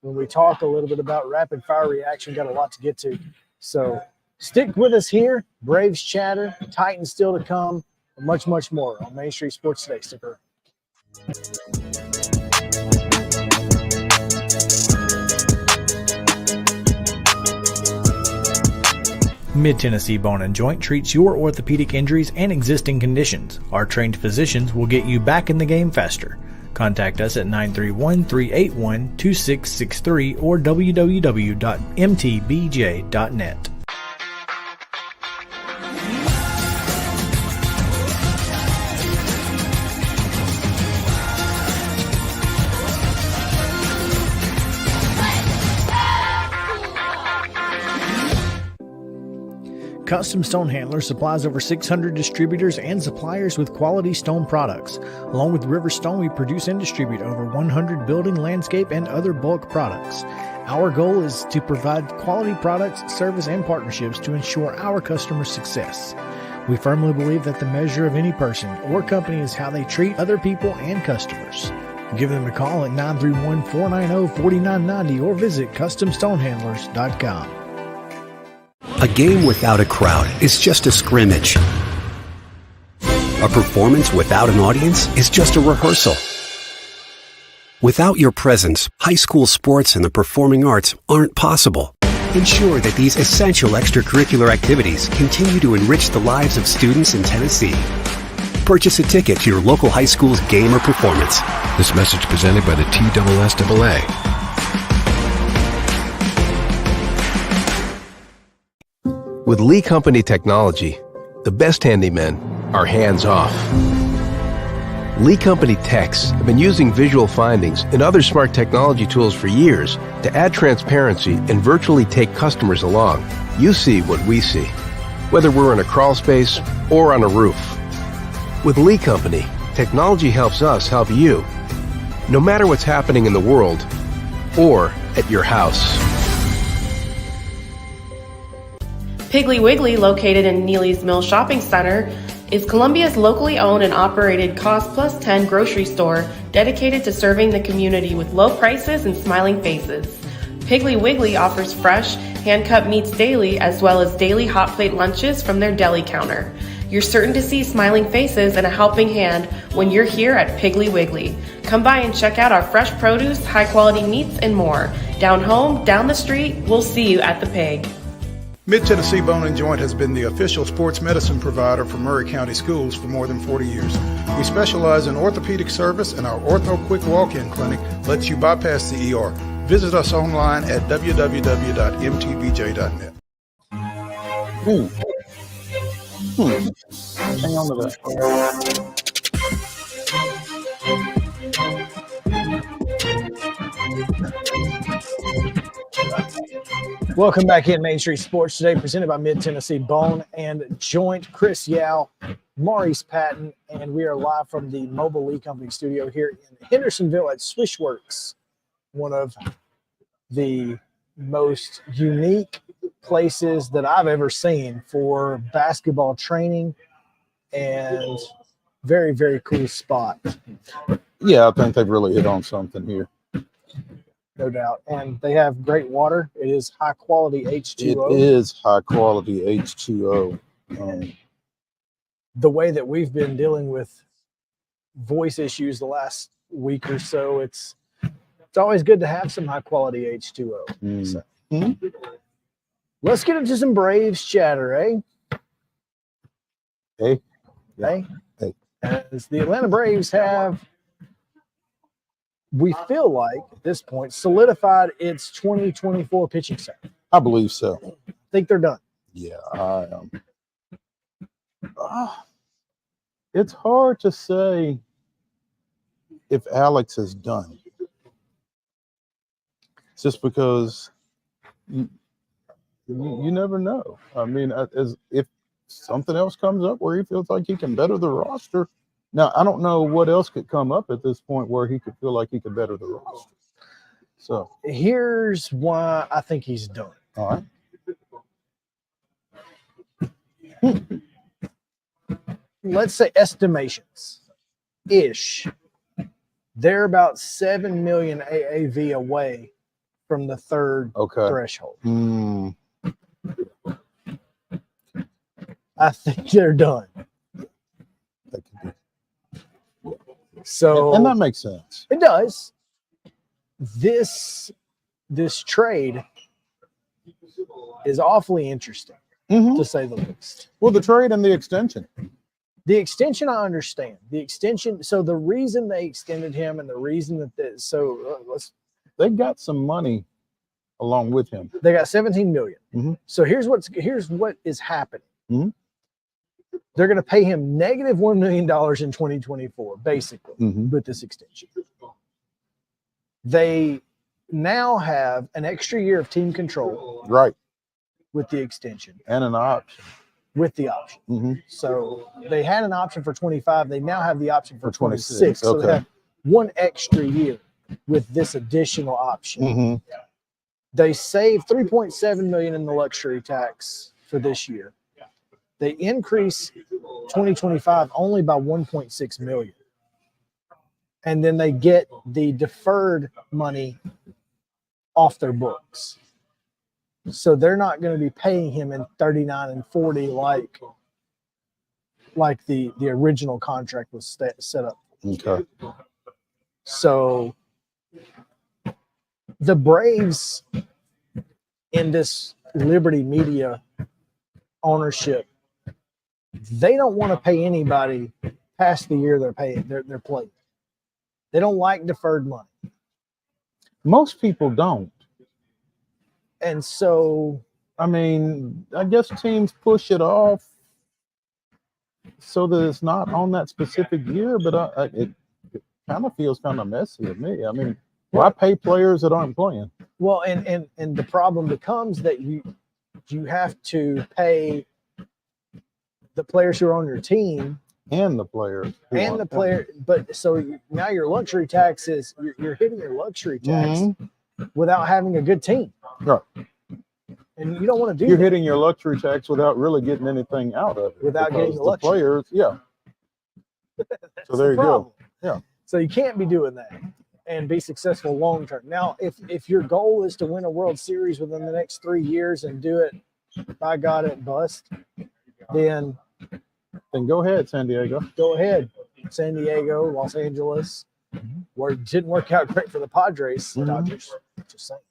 when we talk a little bit about rapid fire reaction. Got a lot to get to. So stick with us here. Braves chatter, Titans still to come, and much, much more on Main Street Sports Today. Stick around. Mid-Tennessee Bone and Joint treats your orthopedic injuries and existing conditions. Our trained physicians will get you back in the game faster. Contact us at 931-381-2663 or www.mtbj.net. Custom Stone Handler supplies over 600 distributors and suppliers with quality stone products. Along with River Stone, we produce and distribute over 100 building, landscape, and other bulk products. Our goal is to provide quality products, service, and partnerships to ensure our customers' success. We firmly believe that the measure of any person or company is how they treat other people and customers. Give them a call at 931-490-4990 or visit CustomStonehandlers.com. A game without a crowd is just a scrimmage. A performance without an audience is just a rehearsal. Without your presence, high school sports and the performing arts aren't possible. Ensure that these essential extracurricular activities continue to enrich the lives of students in Tennessee. Purchase a ticket to your local high school's game or performance. This message presented by the TSSAA. With Lee Company technology, the best handymen are hands-off. Lee Company techs have been using visual findings and other smart technology tools for years to add transparency and virtually take customers along. You see what we see, whether we're in a crawl space or on a roof. With Lee Company, technology helps us help you, no matter what's happening in the world or at your house. Piggly Wiggly, located in Neely's Mill Shopping Center, is Columbia's locally owned and operated Cost Plus 10 grocery store dedicated to serving the community with low prices and smiling faces. Piggly Wiggly offers fresh, hand-cut meats daily as well as daily hot plate lunches from their deli counter. You're certain to see smiling faces and a helping hand when you're here at Piggly Wiggly. Come by and check out our fresh produce, high-quality meats, and more. Down home, down the street, we'll see you at the Pig. Mid-Tennessee Bone and Joint has been the official sports medicine provider for Murray County Schools for more than 40 years. We specialize in orthopedic service, and our Ortho Quick Walk-In Clinic lets you bypass the ER. Visit us online at www.mtbj.net. Hang on to that. Welcome back in Main Street Sports Today, presented by Mid-Tennessee Bone and Joint. Chris Yao, Maurice Patton, and we are live from the Mobile Lee Company studio here in Hendersonville at Swishworks, one of the most unique places that I've ever seen for basketball training, and very, very cool spot. Yeah, I think they've really hit on something here. No doubt. And they have great water. It is high quality H2O. It is high quality H2O. The way that we've been dealing with voice issues the last week or so, it's always good to have some high quality H2O. So, let's get into some Braves chatter, eh? Hey. Hey. As the Atlanta Braves have, we feel like at this point, solidified its 2024 pitching staff. I believe so. I think they're done. Yeah, I am. It's hard to say if Alex is done. Just because you never know. I mean, if something else comes up where he feels like he can better the roster. Now, I don't know what else could come up at this point where he could feel like he could better the roster. So here's why I think he's done. all right. Let's say estimations ish. They're about 7 million AAV away from the third threshold. I think they're done. So, and that makes sense. It does. This trade is awfully interesting, to say the least. Well, the trade and the extension. The extension, I understand. The extension. So the reason they extended him, and the reason that they got some money along with him. They got 17 million. Mm-hmm. So here's what is happening. Mm-hmm. They're going to pay him negative $1 million in 2024, basically, with this extension. They now have an extra year of team control, right, with the extension and an option. With the option. So they had an option for 25. They now have the option for 26. Okay. So they have one extra year with this additional option. They save $3.7 million in the luxury tax for this year. They increase 2025 only by 1.6 million. And then they get the deferred money off their books. So they're not going to be paying him in 39 and 40 like the original contract was set up. Okay. So the Braves in this Liberty Media ownership, they don't want to pay anybody past the year they're paying. They're playing. They don't like deferred money. Most people don't. And so, I mean, I guess teams push it off so that it's not on that specific year, but it kind of feels kind of messy to me. I mean, why pay players that aren't playing? Well, and the problem becomes that you have to pay the players who are on your team and the players but so now your luxury tax is you're hitting your luxury tax without having a good team. Right. And you don't want to do You're that. hitting your luxury tax without really getting anything out of it. Without getting the luxury. Players, yeah. So there you go. Yeah. So you can't be doing that and be successful long term. Now, if your goal is to win a World Series within the next 3 years and do it, by God, at bust, then go ahead, San Diego. Go ahead, San Diego, Los Angeles. Where it didn't work out great for the Padres, Dodgers. Just saying.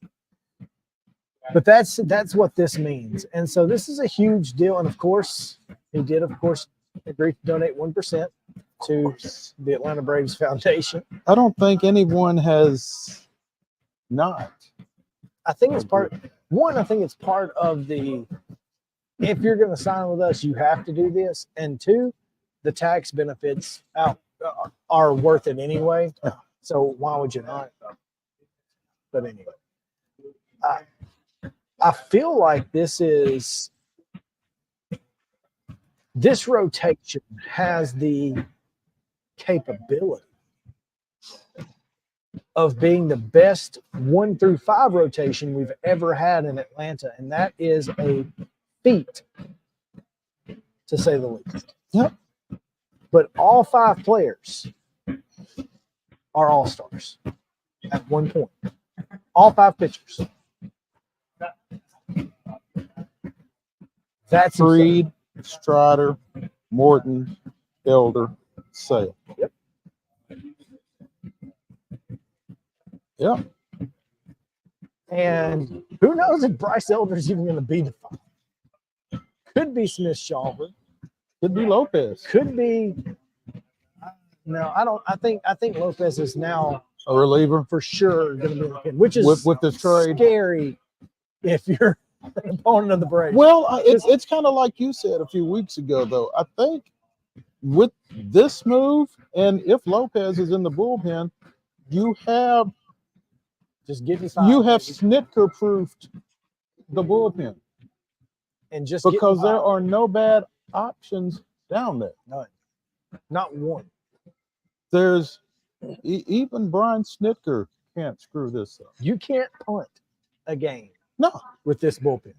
But that's what this means, and so this is a huge deal. And of course, he did, agree to donate 1% to the Atlanta Braves Foundation. I don't think anyone has not. I think it's part. One, I think it's part of the. If you're going to sign with us, you have to do this. And two, the tax benefits are worth it anyway. So why would you not? But anyway, I feel like this rotation has the capability of being the best 1 through 5 rotation we've ever had in Atlanta. And that is a feat, to say the least. Yep. But all 5 players are all-stars at one point. All 5 pitchers. That's Freed, Strider, Morton, Elder, Sale. Yep. Yep. And who knows if Bryce Elder is even going to be the 5. Could be Smith Shawver. Could be Lopez. Could be. No, I don't. I think Lopez is now a reliever for sure going to be in the pin, which is with this trade scary if you're an opponent of the Braves. Well, it's kind of like you said a few weeks ago, though. I think with this move, and if Lopez is in the bullpen, you have Snitker-proofed the bullpen. And just because there are no bad options down there. None. Not one. There's even Brian Snitker can't screw this up. You can't punt a game No, with this bullpen.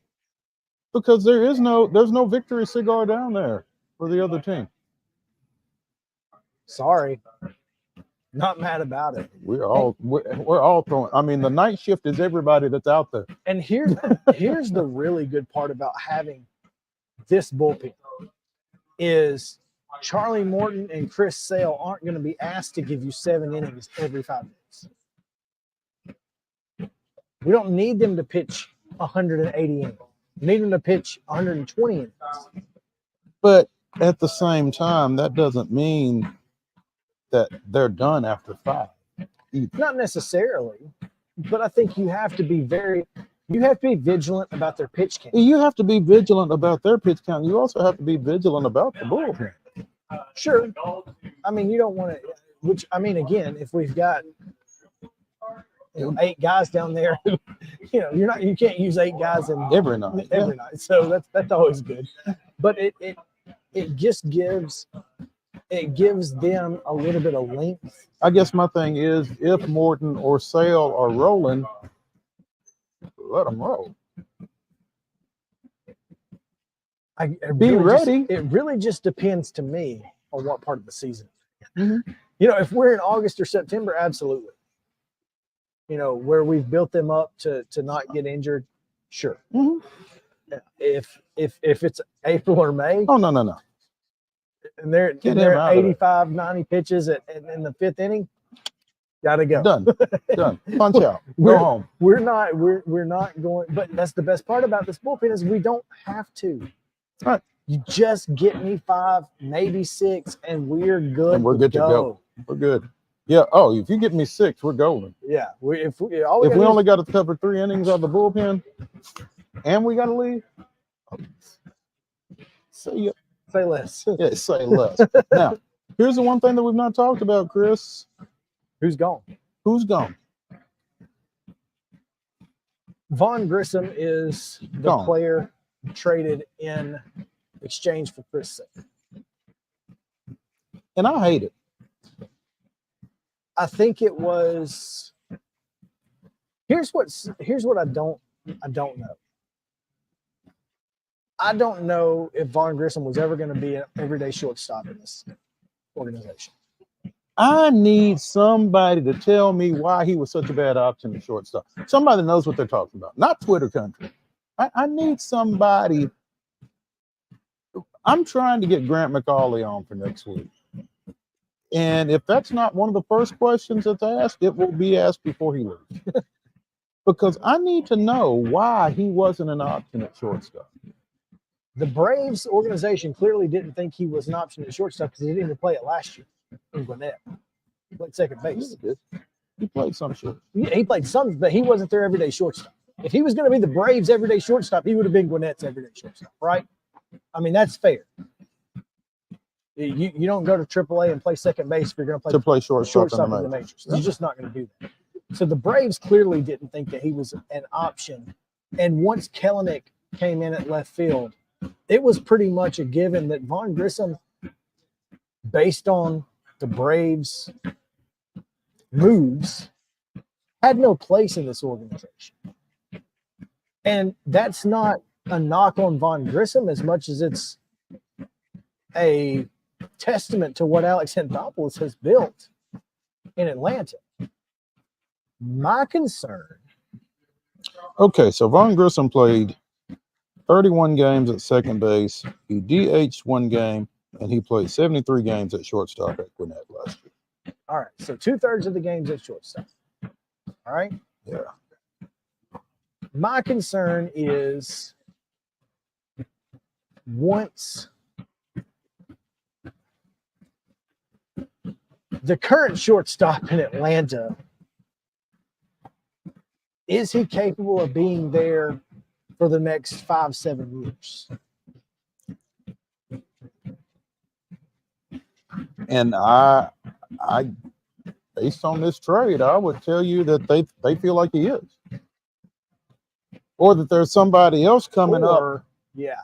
because there's no victory cigar down there for the other team. Sorry. Not mad about it. We're all throwing. I mean, the night shift is everybody that's out there. And here's the really good part about having this bullpen is Charlie Morton and Chris Sale aren't going to be asked to give you 7 innings every 5 days. We don't need them to pitch 180 innings. We need them to pitch 120 innings. But at the same time, that doesn't mean that they're done after 5. Not necessarily, but I think you have to be vigilant about their pitch count. You have to be vigilant about their pitch count. You also have to be vigilant about the bullpen. Sure. I mean, you don't want to, which, I mean, again, if we've got 8 guys down there, you can't use 8 guys every night. So that's always good. But it just gives them a little bit of length. I guess my thing is, if Morton or Sale are rolling, let them roll. Be ready. It really just depends to me on what part of the season. Mm-hmm. If we're in August or September, absolutely. Where we've built them up to not get injured, sure. Mm-hmm. If it's April or May, oh no. And they're 85, 90 pitches in the 5th inning, gotta go. Done. Punch out. Go home. We're not going. But that's the best part about this bullpen is we don't have to. All right. You just get me 5, maybe 6, and we're good. And we're good to go. We're good. Yeah. Oh, if you get me 6, we're golden. Yeah. If we only got to cover 3 innings of the bullpen, and we got to leave, see ya. Say less. Yeah, say less. Now, here's the one thing that we've not talked about, Chris. Who's gone? Who's gone? Vaughn Grissom is the player traded in exchange for Chris Sale. And I hate it. I think it was. Here's what I don't know. I don't know if Vaughn Grissom was ever going to be an everyday shortstop in this organization. I need somebody to tell me why he was such a bad option at shortstop. Somebody that knows what they're talking about, not Twitter country. I need somebody. I'm trying to get Grant McCauley on for next week. And if that's not one of the first questions that's asked, it will be asked before he leaves. Because I need to know why he wasn't an option at shortstop. The Braves organization clearly didn't think he was an option at shortstop because he didn't even play it last year in Gwinnett. He played second base. He played some short. Yeah, he played some, but he wasn't their everyday shortstop. If he was going to be the Braves' everyday shortstop, he would have been Gwinnett's everyday shortstop, right? I mean, that's fair. You don't go to AAA and play second base if you're going to play shortstop in the majors. You're just not going to do that. So the Braves clearly didn't think that he was an option. And once Kellenick came in at left field, it was pretty much a given that Vaughn Grissom, based on the Braves' moves, had no place in this organization. And that's not a knock on Vaughn Grissom as much as it's a testament to what Alex Anthopoulos has built in Atlanta. My concern. Okay, so Vaughn Grissom played 31 games at second base. He DH'd 1 game, and he played 73 games at shortstop at Gwinnett last year. All right, so 2/3 of the games at shortstop. All right? Yeah. My concern is once the current shortstop in Atlanta, is he capable of being there for the next 5-7 years? And I based on this trade, I would tell you that they feel like he is. Or that there's somebody else coming up. Yeah.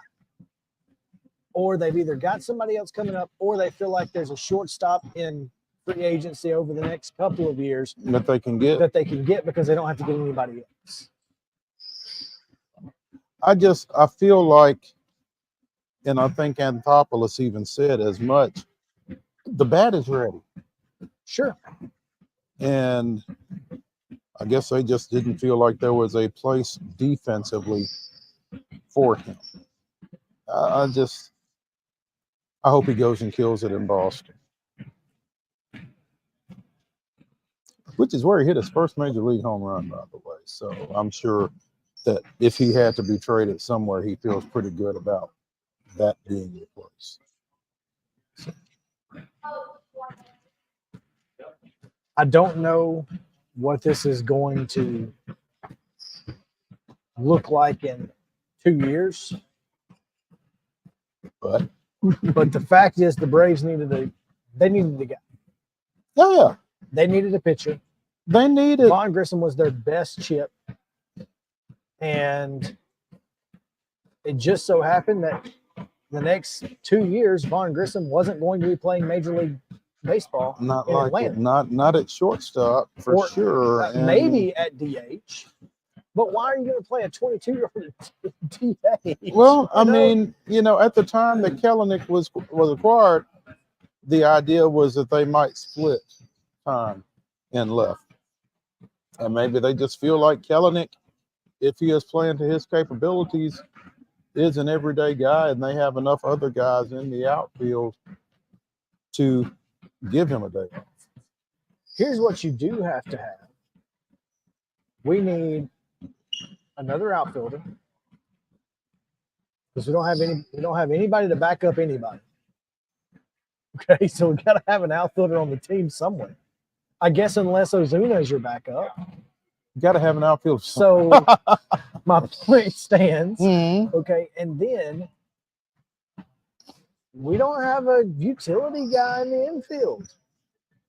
Or they've either got somebody else coming up, or they feel like there's a shortstop in free agency over the next couple of years that they can get. Because they don't have to get anybody else. I feel like, and I think Anthopoulos even said as much, the bat is ready. Sure. And I guess they just didn't feel like there was a place defensively for him. I hope he goes and kills it in Boston, which is where he hit his first major league home run, by the way. So I'm sure that if he had to be traded somewhere, he feels pretty good about that being the place. So. I don't know what this is going to look like in 2 years, but the fact is the Braves needed the guy. Oh yeah, they needed a pitcher. They needed Vaughn Grissom was their best chip, and it just so happened that the next 2 years Vaughn Grissom wasn't going to be playing Major League Baseball. Not in like Atlanta. it, not at shortstop for sure. And Maybe at DH. But why are you going to play a 22-year-old DH? Well, I mean, at the time that Kellenic was acquired, the idea was that they might split time in left. And maybe they just feel like Kellenic, if he is playing to his capabilities, is an everyday guy, and they have enough other guys in the outfield to give him a day off. Here's what you do have to have. We need another outfielder because we don't have anybody to back up anybody. Okay, so we got to have an outfielder on the team somewhere. I guess unless Ozuna is your backup. You got to have an outfield. So my point stands. Mm-hmm. Okay, and then we don't have a utility guy in the infield.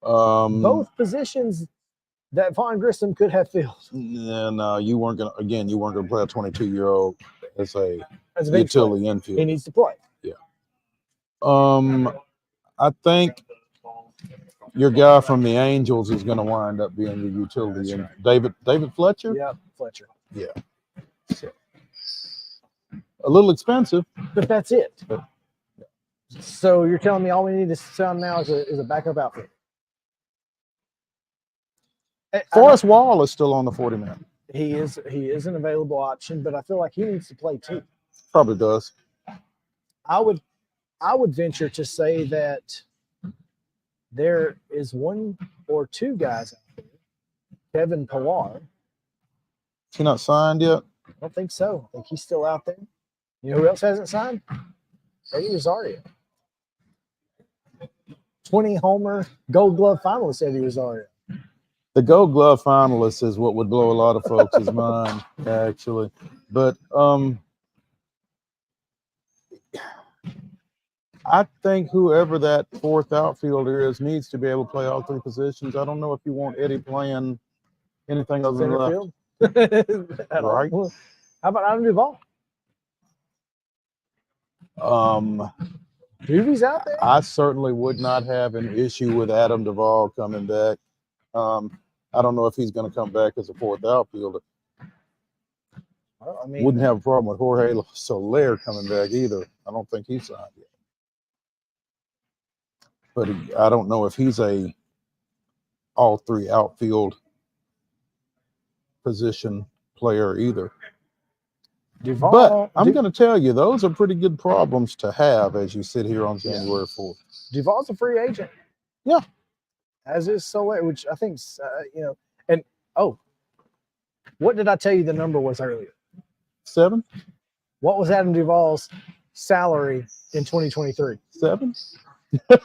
Both positions that Vaughn Grissom could have filled. No, you weren't gonna play a 22-year-old as a big utility infield. He needs to play. Yeah. I think your guy from the Angels is going to wind up being the utility. Right. David Fletcher? Yeah, Fletcher. Yeah. So, a little expensive. But that's it. So you're telling me all we need to sell now is a backup outfit? Forrest Wall is still on the 40-man. He is an available option, but I feel like he needs to play too. Probably does. I would venture to say that there is one or two guys out there. Kevin Pillar. Is he not signed yet? I don't think so. I think he's still out there. You know who else hasn't signed? Eddie Rosario. 20-homer Gold Glove finalist Eddie Rosario. The Gold Glove finalist is what would blow a lot of folks' mind, actually. But I think whoever that fourth outfielder is needs to be able to play all three positions. I don't know if you want Eddie playing anything other than left. Right? How about Adam Duvall? Doobie's out there? I certainly would not have an issue with Adam Duvall coming back. I don't know if he's going to come back as a fourth outfielder. Well, I mean, wouldn't have a problem with Jorge Soler coming back either. I don't think he's signed yet. But I don't know if he's a all three outfield position player either. Duvall, but I'm going to tell you, those are pretty good problems to have as you sit here on January 4th. Duvall's a free agent. Yeah. As is Soler, which I think, and what did I tell you the number was earlier? 7. What was Adam Duvall's salary in 2023? 7. There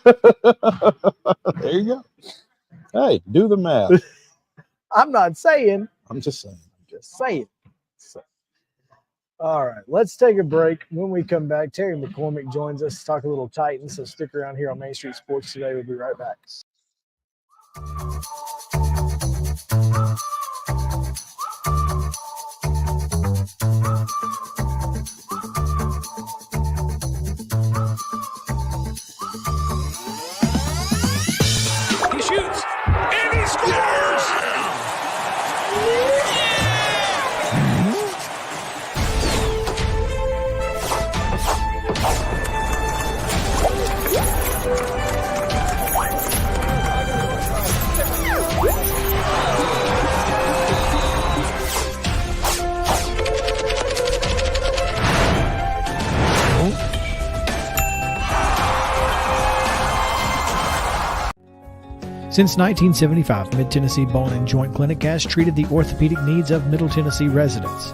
you go. Hey, do the math. I'm not saying. I'm just saying. So, all right, let's take a break. When we come back, Terry McCormick joins us to talk a little Titans. So stick around here on Main Street Sports Today. We'll be right back. Since 1975, Mid-Tennessee Bone and Joint Clinic has treated the orthopedic needs of Middle Tennessee residents.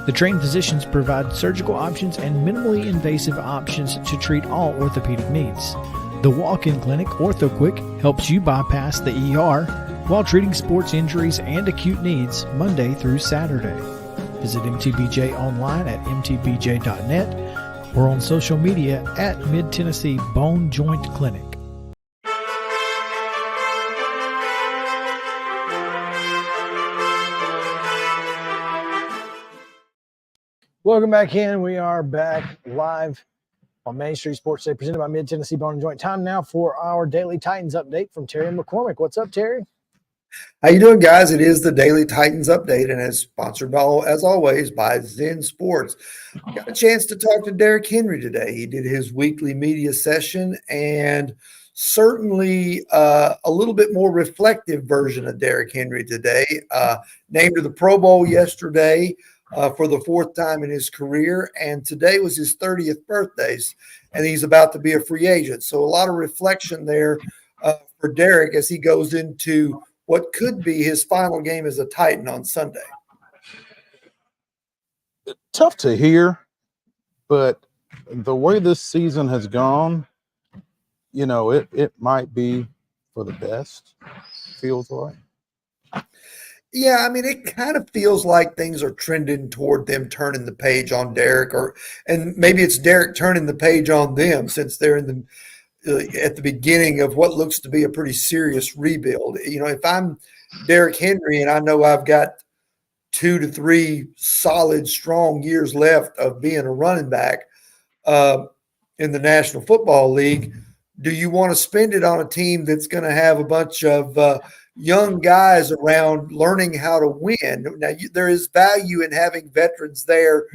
The trained physicians provide surgical options and minimally invasive options to treat all orthopedic needs. The walk-in clinic, OrthoQuick, helps you bypass the ER while treating sports injuries and acute needs Monday through Saturday. Visit MTBJ online at mtbj.net or on social media at Mid-Tennessee Bone Joint Clinic. Welcome back in. We are back live on Main Street Sports Day, presented by Mid-Tennessee Bone and Joint. Time now for our Daily Titans update from Terry McCormick. What's up, Terry? How you doing, guys? It is the Daily Titans update, and it's sponsored by, as always, by Zen Sports. Got a chance to talk to Derrick Henry today. He did his weekly media session, and certainly a little bit more reflective version of Derrick Henry today. Named to the Pro Bowl yesterday for the fourth time in his career, and today was his 30th birthday, and he's about to be a free agent. So a lot of reflection there for Derrick as he goes into what could be his final game as a Titan on Sunday. Tough to hear, but the way this season has gone, you know, it might be for the best, feels like. Yeah, I mean, it kind of feels like things are trending toward them turning the page on Derrick, and maybe it's Derrick turning the page on them, since they're in at the beginning of what looks to be a pretty serious rebuild. You know, if I'm Derrick Henry and I know I've got 2 to 3 solid, strong years left of being a running back in the National Football League, do you want to spend it on a team that's going to have a bunch of young guys around learning how to win? Now, there is value in having veterans there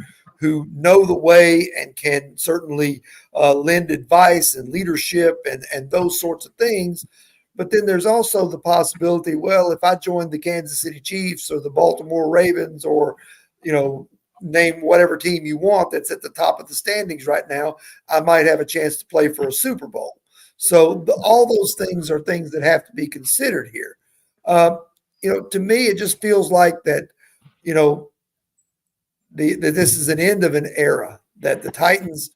who know the way and can certainly lend advice and leadership and those sorts of things. But then there's also the possibility, well, if I joined the Kansas City Chiefs or the Baltimore Ravens, or, you know, name whatever team you want that's at the top of the standings right now, I might have a chance to play for a Super Bowl. So all those things are things that have to be considered here. You know, to me, it just feels like that, you know, that this is an end of an era, that the Titans,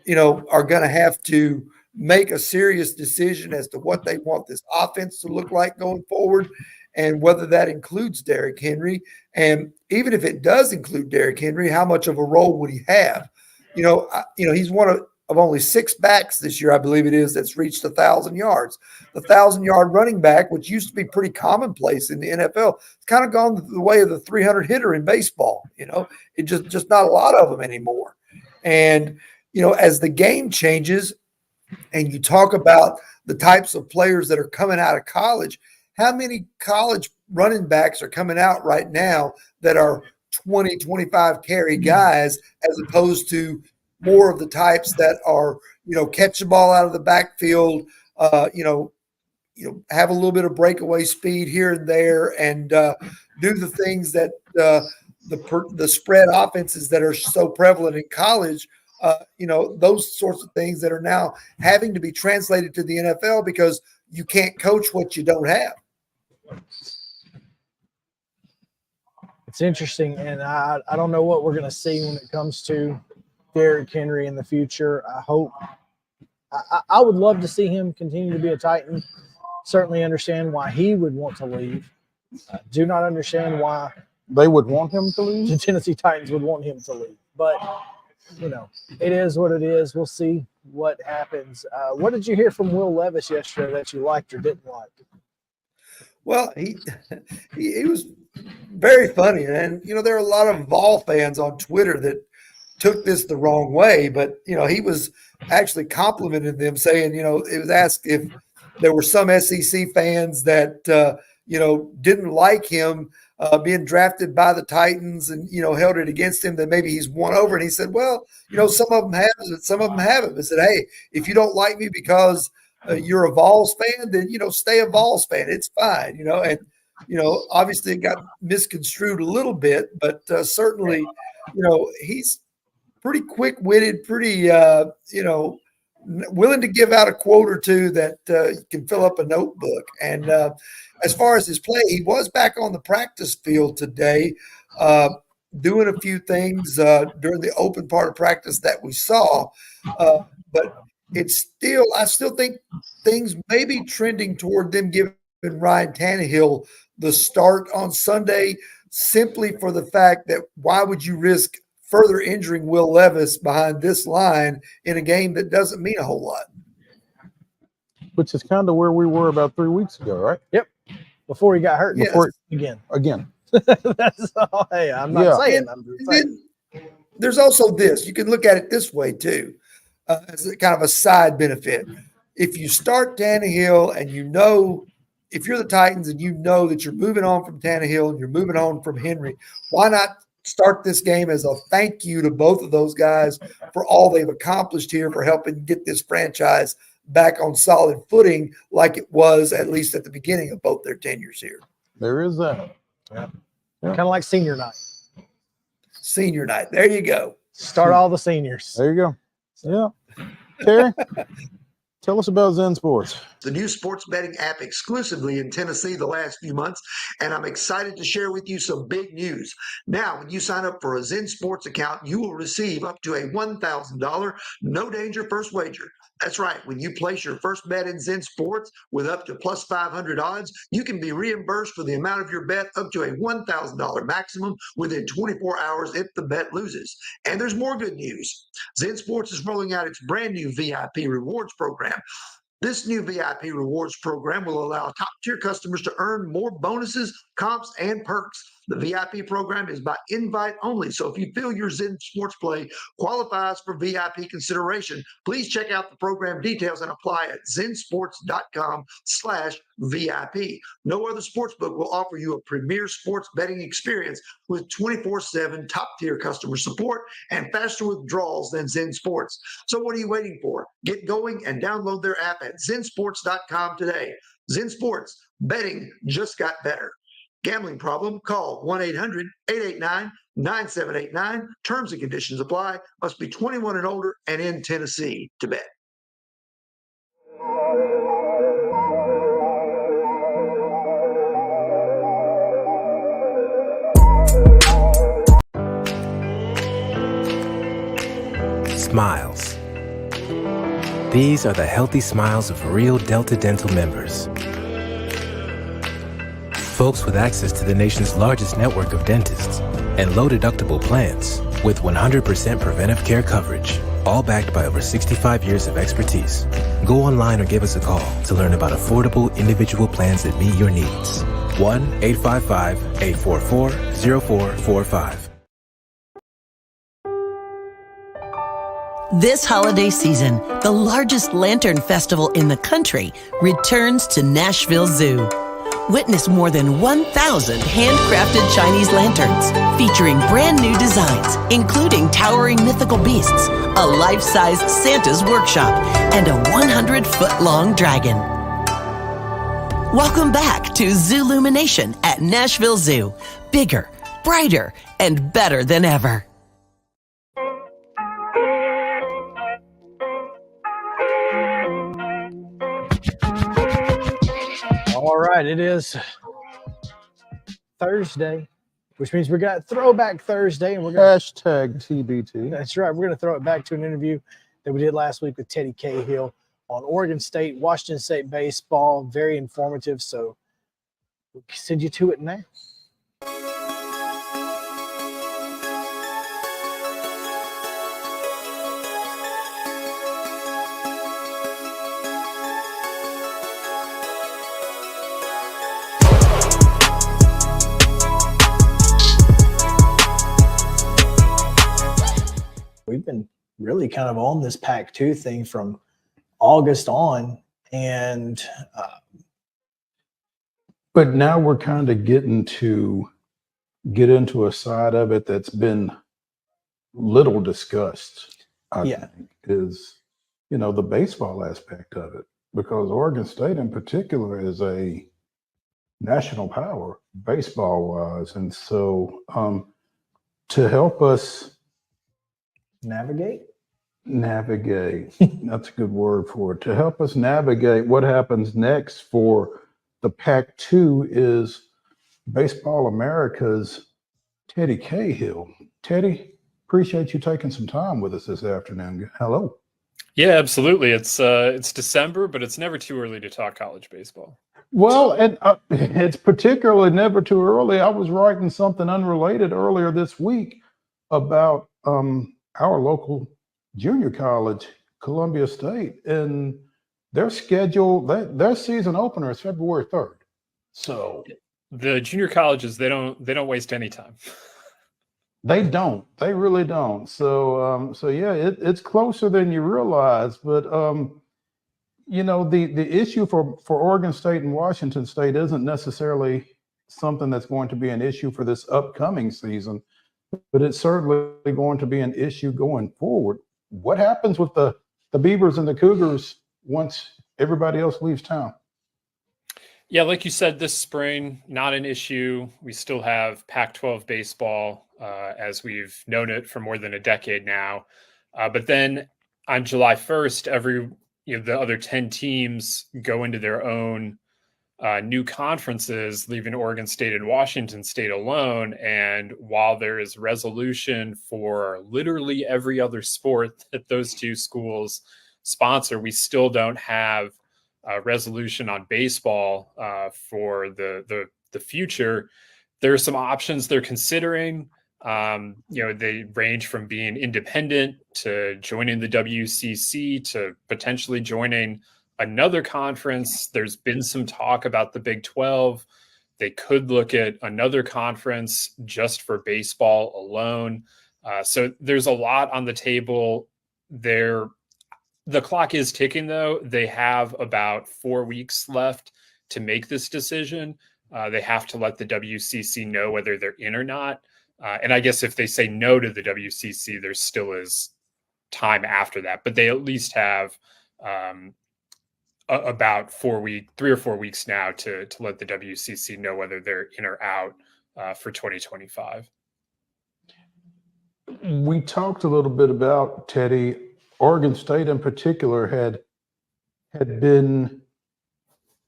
you know, are going to have to make a serious decision as to what they want this offense to look like going forward, and whether that includes Derrick Henry. And even if it does include Derrick Henry, how much of a role would he have? You know, he's one of only 6 backs this year, I believe it is, that's reached 1,000 yards. The 1,000-yard running back, which used to be pretty commonplace in the NFL, it's kind of gone the way of the 300 hitter in baseball. You know, it just not a lot of them anymore. And, you know, as the game changes and you talk about the types of players that are coming out of college, how many college running backs are coming out right now that are 20, 25 carry guys, as opposed to more of the types that are, you know, catch the ball out of the backfield, you know, have a little bit of breakaway speed here and there, and do the things that the spread offenses that are so prevalent in college, you know, those sorts of things that are now having to be translated to the NFL because you can't coach what you don't have. It's interesting, and I don't know what we're going to see when it comes to Derrick Henry in the future. I would love to see him continue to be a Titan. Certainly understand why he would want to leave. Do not understand why they would want him to leave. The Tennessee Titans would want him to leave. But, you know, it is what it is. We'll see what happens. What did you hear from Will Levis yesterday that you liked or didn't like? Well, he was very funny. And, you know, there are a lot of Vol fans on Twitter that took this the wrong way, but, you know, he was actually complimenting them, saying, you know, it was asked if there were some SEC fans that, didn't like him being drafted by the Titans and, held it against him that maybe he's won over. And he said, well, some of them have it, some of them haven't. I said, hey, if you don't like me because you're a Vols fan, then, stay a Vols fan. It's fine, and, obviously it got misconstrued a little bit, but certainly, he's pretty quick-witted, pretty, willing to give out a quote or two that can fill up a notebook. And as far as his play, he was back on the practice field today, doing a few things during the open part of practice that we saw. But I still think things may be trending toward them giving Ryan Tannehill the start on Sunday, simply for the fact that why would you risk further injuring Will Levis behind this line in a game that doesn't mean a whole lot? Which is kind of where we were about 3 weeks ago, right? Yep. Before he got hurt. Yes. Again. That's all. Hey, I'm not saying. I'm just saying. There's also this. You can look at it this way too, as a kind of a side benefit. If you start Tannehill and if you're the Titans and that you're moving on from Tannehill and you're moving on from Henry, why not start this game as a thank you to both of those guys for all they've accomplished here, for helping get this franchise back on solid footing like it was at least at the beginning of both their tenures here. There is that. Yeah. Kind of like senior night. Senior night. There you go. Start all the seniors. There you go. Yeah. Terry, tell us about Zen Sports. The new sports betting app exclusively in Tennessee the last few months, and I'm excited to share with you some big news. Now, when you sign up for a Zen Sports account, you will receive up to a $1,000 no danger first wager. That's right. When you place your first bet in Zen Sports with up to plus 500 odds, you can be reimbursed for the amount of your bet up to a $1,000 maximum within 24 hours if the bet loses. And there's more good news. Zen Sports is rolling out its brand new VIP rewards program. This new VIP rewards program will allow top-tier customers to earn more bonuses, comps, and perks. The VIP program is by invite only, so if you feel your Zen Sports play qualifies for VIP consideration, please check out the program details and apply at zensports.com/VIP. No other sportsbook will offer you a premier sports betting experience with 24/7 top-tier customer support and faster withdrawals than Zen Sports. So what are you waiting for? Get going and download their app at zensports.com today. Zen Sports, betting just got better. Gambling problem? Call 1-800-889-9789. Terms and conditions apply. Must be 21 and older and in Tennessee to bet. Smiles. These are the healthy smiles of real Delta Dental members. Folks with access to the nation's largest network of dentists and low-deductible plans with 100% preventive care coverage, all backed by over 65 years of expertise. Go online or give us a call to learn about affordable individual plans that meet your needs. 1-855-844-0445. This holiday season, the largest lantern festival in the country returns to Nashville Zoo. Witness more than 1,000 handcrafted Chinese lanterns featuring brand new designs, including towering mythical beasts, a life-sized Santa's workshop, and a 100-foot-long dragon. Welcome back to Zoolumination at Nashville Zoo. Bigger, brighter, and better than ever. All right, it is Thursday, which means we got Throwback Thursday, and we're going hashtag TBT. That's right. We're going to throw it back to an interview that we did last week with Teddy Cahill on Oregon State, Washington State baseball. Very informative, so we'll send you to it now. We've been really kind of on this Pac-2 thing from August on, and But now we're kind of get into a side of it that's been little discussed, I think, is, the baseball aspect of it, because Oregon State in particular is a national power baseball wise. And so to help us navigate, that's a good word for it, to help us navigate what happens next for the Pac-2 is Baseball America's Teddy Cahill. Teddy, appreciate you taking some time with us this afternoon. Hello. Yeah, absolutely. It's December, but it's never too early to talk college baseball. Well, and it's particularly never too early. I was writing something unrelated earlier this week about our local junior college, Columbia State, and their schedule, their season opener is February 3rd. So the junior colleges, they don't waste any time. They don't. They really don't. So yeah, it's closer than you realize. But the issue for Oregon State and Washington State isn't necessarily something that's going to be an issue for this upcoming season, but it's certainly going to be an issue going forward. What happens with the Beavers and the Cougars once everybody else leaves town? Yeah, like you said, this spring, not an issue. We still have Pac-12 baseball as we've known it for more than a decade now. But then on July 1st, the other 10 teams go into their own new conferences, leaving Oregon State and Washington State alone. And while there is resolution for literally every other sport that those two schools sponsor, we still don't have resolution on baseball for the future. There are some options they're considering. They range from being independent to joining the WCC to potentially joining another conference. There's been some talk about the Big 12. They could look at another conference just for baseball alone. So there's a lot on the table there. The clock is ticking, though. They have about 4 weeks left to make this decision. They have to let the WCC know whether they're in or not. And I guess if they say no to the WCC, there still is time after that. But they at least have about 3 or 4 weeks now to let the WCC know whether they're in or out for 2025. We talked a little bit about, Teddy, Oregon State in particular had been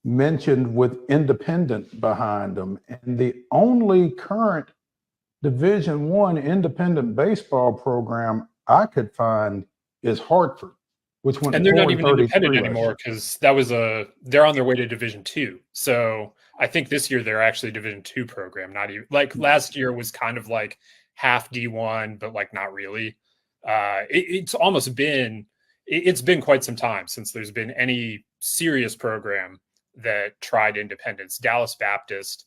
mentioned with independent behind them. And the only current Division I independent baseball program I could find is Hartford, which went, and they're not even independent anymore because they're on their way to Division II. So I think this year they're actually Division II program. Not even like last year was kind of like half D1, but like not really. It's been quite some time since there's been any serious program that tried independence. Dallas Baptist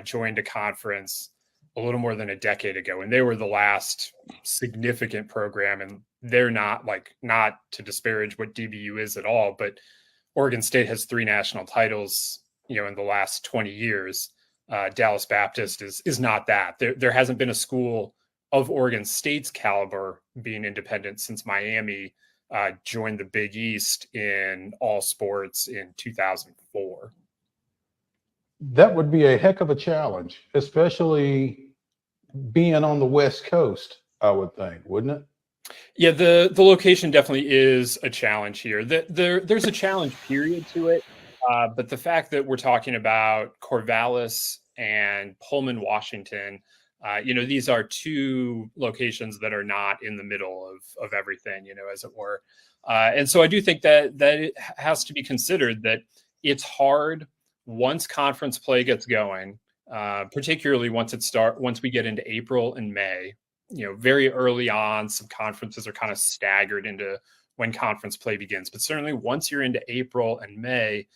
joined a conference a little more than a decade ago, and they were the last significant program. And they're not to disparage what DBU is at all, but Oregon State has 3 national titles, in the last 20 years. Dallas Baptist is not that. There hasn't been a school of Oregon State's caliber being independent since Miami joined the Big East in all sports in 2004. That would be a heck of a challenge, especially being on the West Coast, I would think, wouldn't it? Yeah, the location definitely is a challenge here. There's a challenge period to it, but the fact that we're talking about Corvallis and Pullman, Washington, these are 2 locations that are not in the middle of everything, as it were. And so I do think that it has to be considered that it's hard once conference play gets going, particularly once we get into April and May. Very early on, some conferences are kind of staggered into when conference play begins. But certainly once you're into April and May,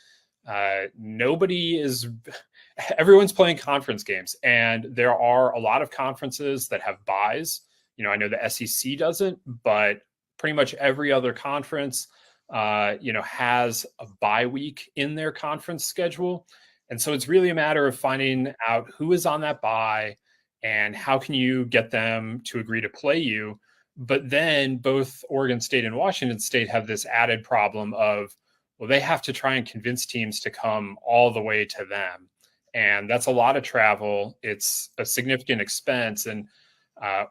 everyone's playing conference games. And there are a lot of conferences that have buys. I know the SEC doesn't, but pretty much every other conference, has a bye week in their conference schedule. And so it's really a matter of finding out who is on that bye and how can you get them to agree to play you. But then both Oregon State and Washington State have this added problem of, well, they have to try and convince teams to come all the way to them. And that's a lot of travel. It's a significant expense. And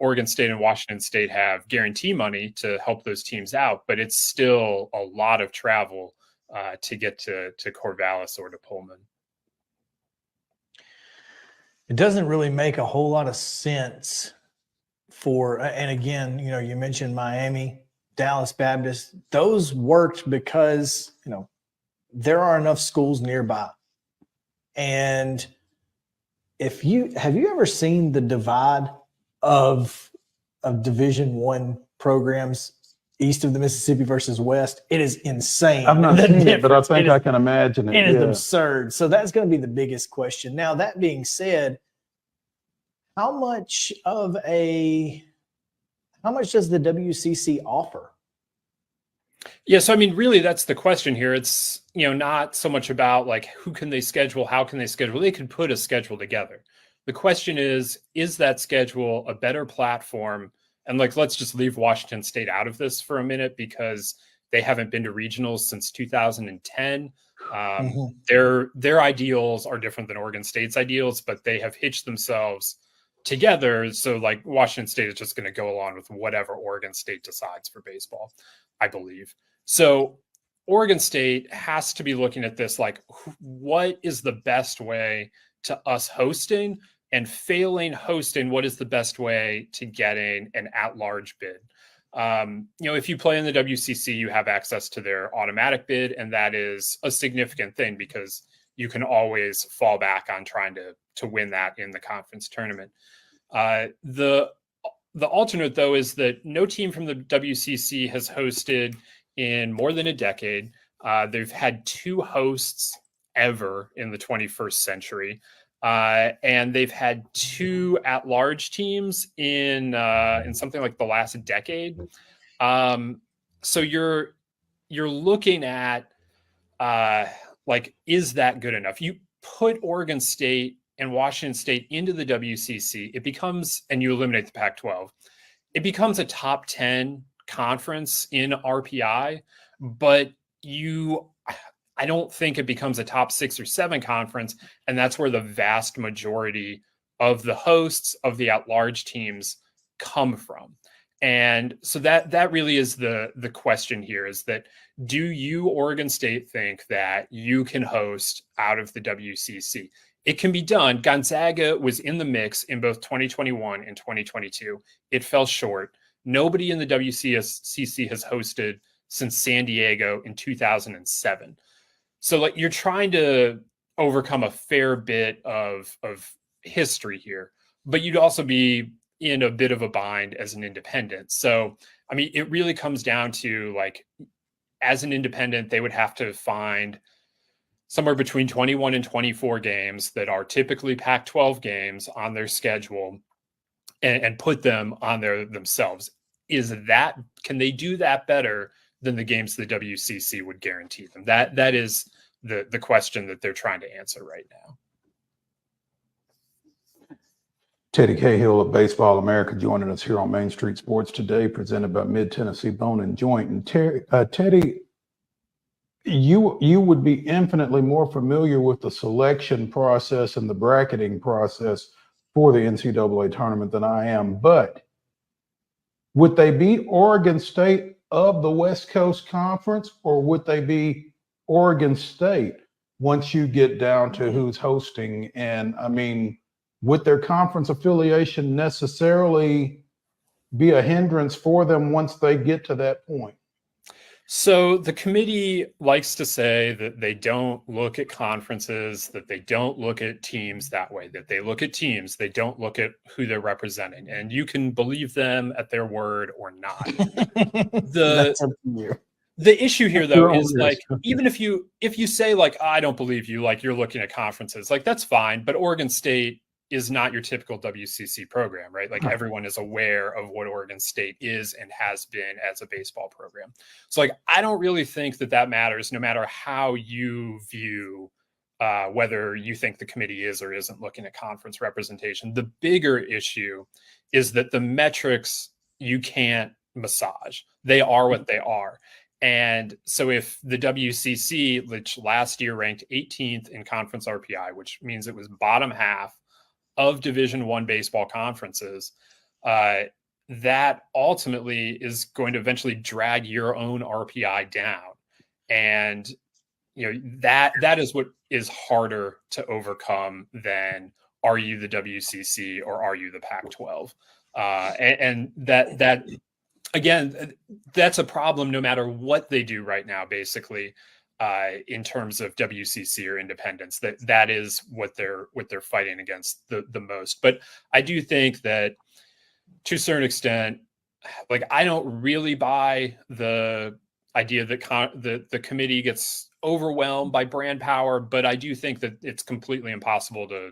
Oregon State and Washington State have guarantee money to help those teams out, but it's still a lot of travel to get to Corvallis or to Pullman. It doesn't really make a whole lot of sense for, and again, you know, you mentioned Miami, Dallas Baptist, those worked because, you know, there are enough schools nearby. And have you ever seen the divide of Division I programs east of the Mississippi versus west? It is insane. I've not seen it, but I think I can imagine it. It is absurd. So that's going to be the biggest question. Now, that being said, how much does the WCC offer? Yeah, so I mean, really, that's the question here. It's, you know, not so much about like who can they schedule, how can they schedule. They could put a schedule together. The question is that schedule a better platform? And like, let's just leave Washington State out of this for a minute because they haven't been to regionals since 2010. Their ideals are different than Oregon State's ideals, but they have hitched themselves together. So like Washington State is just going to go along with whatever Oregon State decides for baseball, I believe. So Oregon State has to be looking at this like, what is the best way to us hosting, and failing hosting, what is the best way to getting an at-large bid? You know, if you play in the WCC, you have access to their automatic bid, and that is a significant thing because you can always fall back on trying to win that in the conference tournament. The alternate, though, is that no team from the WCC has hosted in more than a decade. They've had 2 hosts ever in the 21st century. And they've had 2 at-large teams in something like the last decade. So you're looking at like, is that good enough? You put Oregon State and Washington State into the WCC, it becomes, and you eliminate the Pac-12, it becomes a top 10 conference in RPI, but I don't think it becomes a top 6 or 7 conference. And that's where the vast majority of the hosts of the at-large teams come from. And so that really is the question here, is that, do you, Oregon State, think that you can host out of the WCC? It can be done. Gonzaga was in the mix in both 2021 and 2022. It fell short. Nobody in the WCC has hosted since San Diego in 2007. So like, you're trying to overcome a fair bit of history here, but you'd also be in a bit of a bind as an independent. So, I mean, it really comes down to like, as an independent, they would have to find somewhere between 21 and 24 games that are typically Pac-12 games on their schedule and put them on there themselves. Can they do that better than the games the WCC would guarantee them? That is the question that they're trying to answer right now. Teddy Cahill of Baseball America joining us here on Main Street Sports today, presented by Mid-Tennessee Bone and Joint. And Teddy, you would be infinitely more familiar with the selection process and the bracketing process for the NCAA tournament than I am, but would they be Oregon State of the West Coast Conference, or would they be Oregon State once you get down to who's hosting? And I mean, would their conference affiliation necessarily be a hindrance for them once they get to that point? So the committee likes to say that they don't look at conferences, that they don't look at teams that way, that they look at teams, they don't look at who they're representing. And you can believe them at their word or not. That's up to you. The issue here, though, is like, even if you say like, I don't believe you, like you're looking at conferences, like that's fine. But Oregon State is not your typical WCC program, right? Like everyone is aware of what Oregon State is and has been as a baseball program. So like, I don't really think that matters, no matter how you view whether you think the committee is or isn't looking at conference representation. The bigger issue is that the metrics you can't massage. They are what they are. And so if the WCC, which last year ranked 18th in conference RPI, which means it was bottom half of Division I baseball conferences, that ultimately is going to eventually drag your own RPI down. And that is what is harder to overcome than are you the WCC or are you the Pac-12? And that again, that's a problem no matter what they do right now, basically, in terms of WCC or independence. That is what they're fighting against the most. But I do think that to a certain extent, like, I don't really buy the idea that the committee gets overwhelmed by brand power, but I do think that it's completely impossible to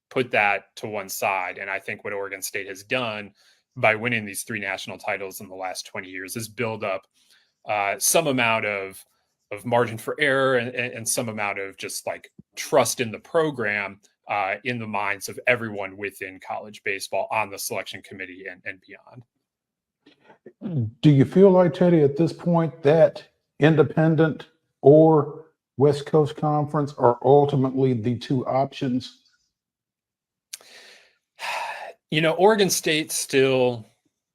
put that to one side. And I think what Oregon State has done by winning these 3 national titles in the last 20 years is build up some amount of margin for error and some amount of just like trust in the program in the minds of everyone within college baseball on the selection committee and beyond. Do you feel like, Teddy, at this point that independent or West Coast Conference are ultimately the 2 options? Oregon State still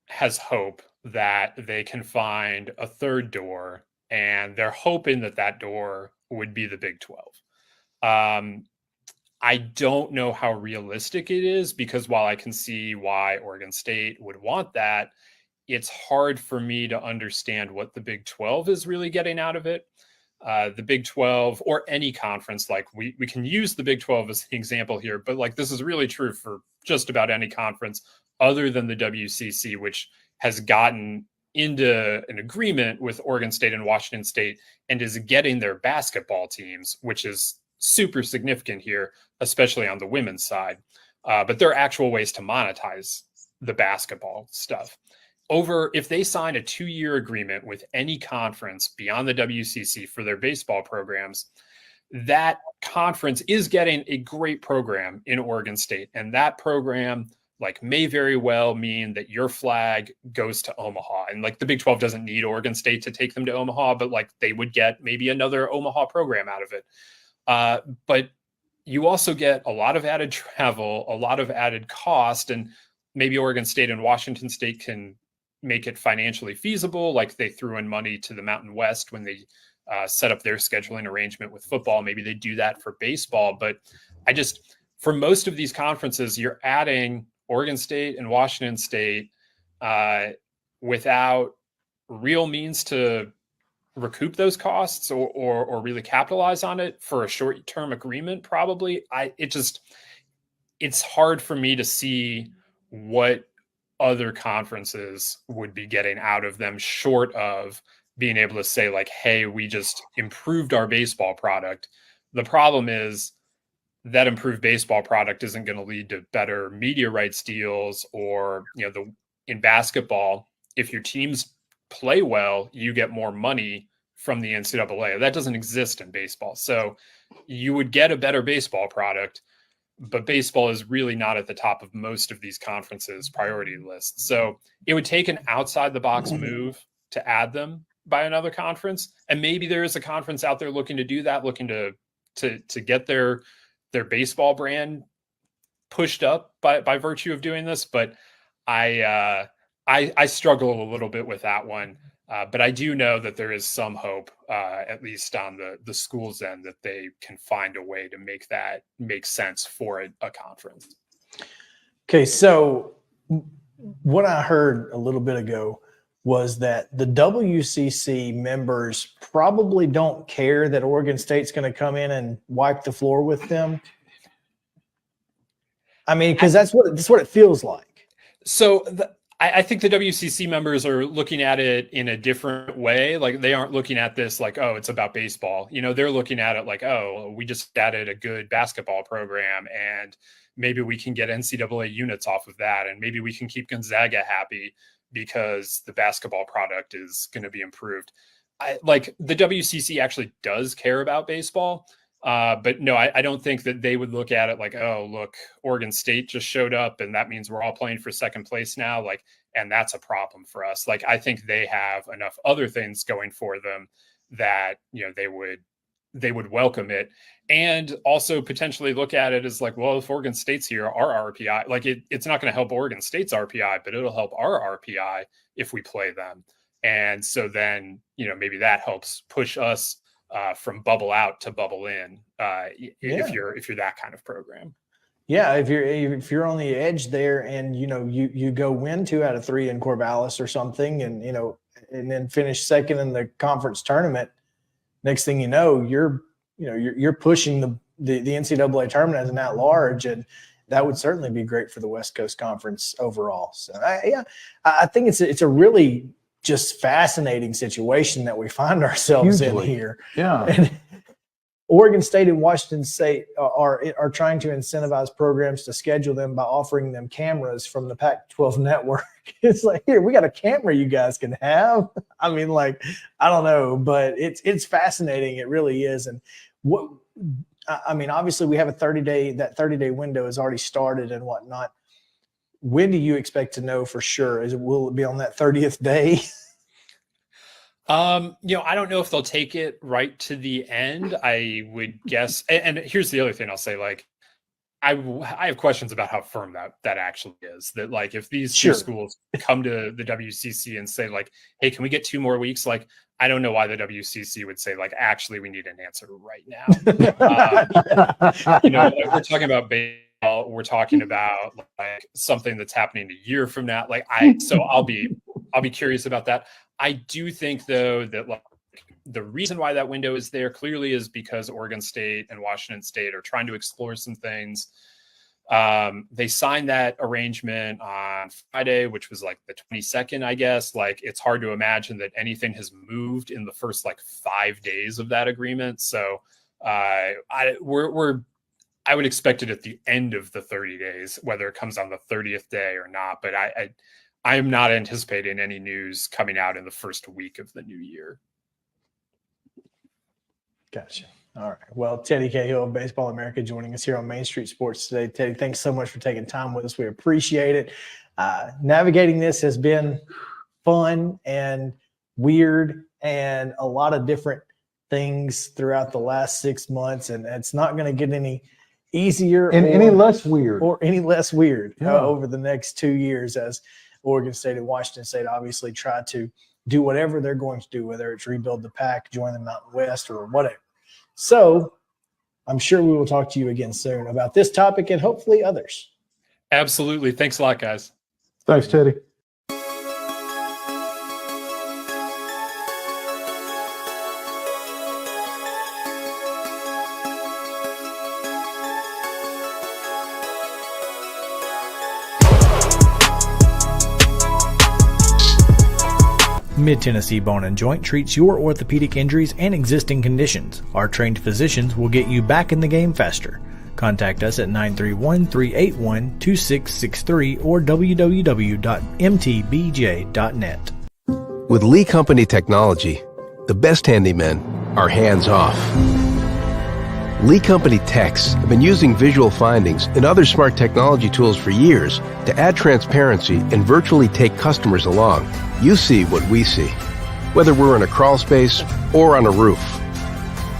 has hope that they can find a third door, and they're hoping that door would be the Big 12. I don't know how realistic it is, because while I can see why Oregon State would want that, it's hard for me to understand what the Big 12 is really getting out of it. The Big 12 or any conference, like we can use the Big 12 as an example here, but like this is really true for just about any conference other than the WCC, which has gotten into an agreement with Oregon State and Washington State and is getting their basketball teams, which is super significant here, especially on the women's side. But there are actual ways to monetize the basketball stuff. If they sign a 2-year agreement with any conference beyond the WCC for their baseball programs, that conference is getting a great program in Oregon State. And that program may very well mean that your flag goes to Omaha. And the Big 12 doesn't need Oregon State to take them to Omaha, but they would get maybe another Omaha program out of it. But you also get a lot of added travel, a lot of added cost, and maybe Oregon State and Washington State can make it financially feasible, like they threw in money to the Mountain West when they set up their scheduling arrangement with football. Maybe they do that for baseball. But for most of these conferences, you're adding Oregon State and Washington State without real means to recoup those costs or really capitalize on it for a short-term agreement. Probably, it's hard for me to see what other conferences would be getting out of them short of being able to say hey, we just improved our baseball product. The problem is that improved baseball product isn't going to lead to better media rights deals or, in basketball, if your teams play well, you get more money from the NCAA. That doesn't exist in baseball. So you would get a better baseball product, but baseball is really not at the top of most of these conferences' priority lists. So it would take an outside the box move to add them by another conference. And maybe there is a conference out there looking to do that, looking to get their baseball brand pushed up by virtue of doing this. But I struggle a little bit with that one. But I do know that there is some hope, at least on the school's end, that they can find a way to make that make sense for a conference. Okay, so what I heard a little bit ago was that the WCC members probably don't care that Oregon State's going to come in and wipe the floor with them. I mean, because that's what it feels like. So I think the WCC members are looking at it in a different way. They aren't looking at this oh, it's about baseball. They're looking at it oh, we just added a good basketball program and maybe we can get NCAA units off of that. And maybe we can keep Gonzaga happy because the basketball product is going to be improved. The WCC actually does care about baseball. But no, I don't think that they would look at it like, oh, look, Oregon State just showed up and that means we're all playing for second place now. Like, and that's a problem for us. Like, I think they have enough other things going for them that, you know, they would welcome it, and also potentially look at it as like, well, if Oregon State's here, our RPI, like it's not going to help Oregon State's RPI, but it'll help our RPI if we play them. And so then, you know, maybe that helps push us from bubble out to bubble in, if you're that kind of program. Yeah, if you're on the edge there, and you know you go win 2 out of 3 in Corvallis or something, and you know, and then finish second in the conference tournament. Next thing you know, you're pushing the NCAA tournament as an at-large, and that would certainly be great for the West Coast Conference overall. So I think it's a really just fascinating situation that we find ourselves in here. Yeah. And Oregon State and Washington State are trying to incentivize programs to schedule them by offering them cameras from the Pac-12 network. It's like, here, we got a camera you guys can have. I mean, like, I don't know, but it's fascinating. It really is. And obviously we have that 30-day window has already started and whatnot. When do you expect to know for sure? Will it be on that 30th day? You know, I don't know if they'll take it right to the end. I would guess. And here's the other thing I'll say, like, I have questions about how firm that actually is. That, like, if these two schools come to the WCC and say, like, hey, can we get 2 more weeks? Like, I don't know why the WCC would say, like, actually, we need an answer right now. You know, like, we're talking about baseball. We're talking about like something that's happening a year from now. Like, I'll be curious about that. I do think, though, that like the reason why that window is there clearly is because Oregon State and Washington State are trying to explore some things. They signed that arrangement on Friday, which was like the 22nd, I guess. Like, it's hard to imagine that anything has moved in the first like 5 days of that agreement. So I would expect it at the end of the 30 days, whether it comes on the 30th day or not. But I am not anticipating any news coming out in the first week of the new year. Gotcha. All right. Well, Teddy Cahill of Baseball America joining us here on Main Street Sports today. Teddy, thanks so much for taking time with us. We appreciate it. Navigating this has been fun and weird and a lot of different things throughout the last 6 months, and it's not going to get any easier and any less weird over the next 2 years as Oregon State and Washington State obviously try to do whatever they're going to do, whether it's rebuild the Pac, join the Mountain West, or whatever. So I'm sure we will talk to you again soon about this topic and hopefully others. Absolutely. Thanks a lot, guys. Thanks, Teddy. Mid-Tennessee Bone and Joint treats your orthopedic injuries and existing conditions. Our trained physicians will get you back in the game faster. Contact us at 931-381-2663 or www.mtbj.net. With Lee Company technology, the best handymen are hands-off. Lee Company techs have been using visual findings and other smart technology tools for years to add transparency and virtually take customers along. You see what we see, whether we're in a crawl space or on a roof.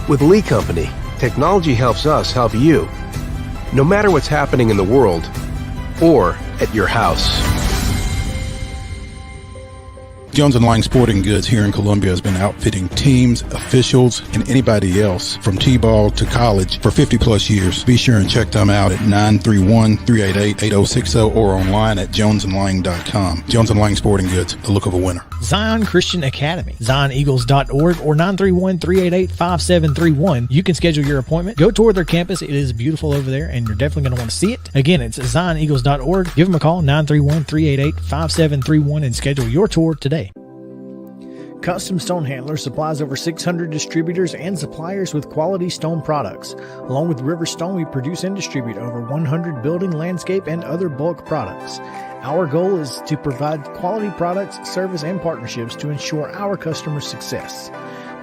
With Lee Company, technology helps us help you, no matter what's happening in the world or at your house. Jones & Lang Sporting Goods here in Columbia has been outfitting teams, officials, and anybody else from T-ball to college for 50-plus years. Be sure and check them out at 931-388-8060 or online at jonesandlang.com. Jones & Lang Sporting Goods, the look of a winner. Zion Christian Academy, zioneagles.org or 931-388-5731. You can schedule your appointment. Go tour their campus. It is beautiful over there, and you're definitely going to want to see it. Again, it's zioneagles.org. Give them a call, 931-388-5731, and schedule your tour today. Custom Stone Handler supplies over 600 distributors and suppliers with quality stone products. Along with River Stone, we produce and distribute over 100 building, landscape, and other bulk products. Our goal is to provide quality products, service, and partnerships to ensure our customers' success.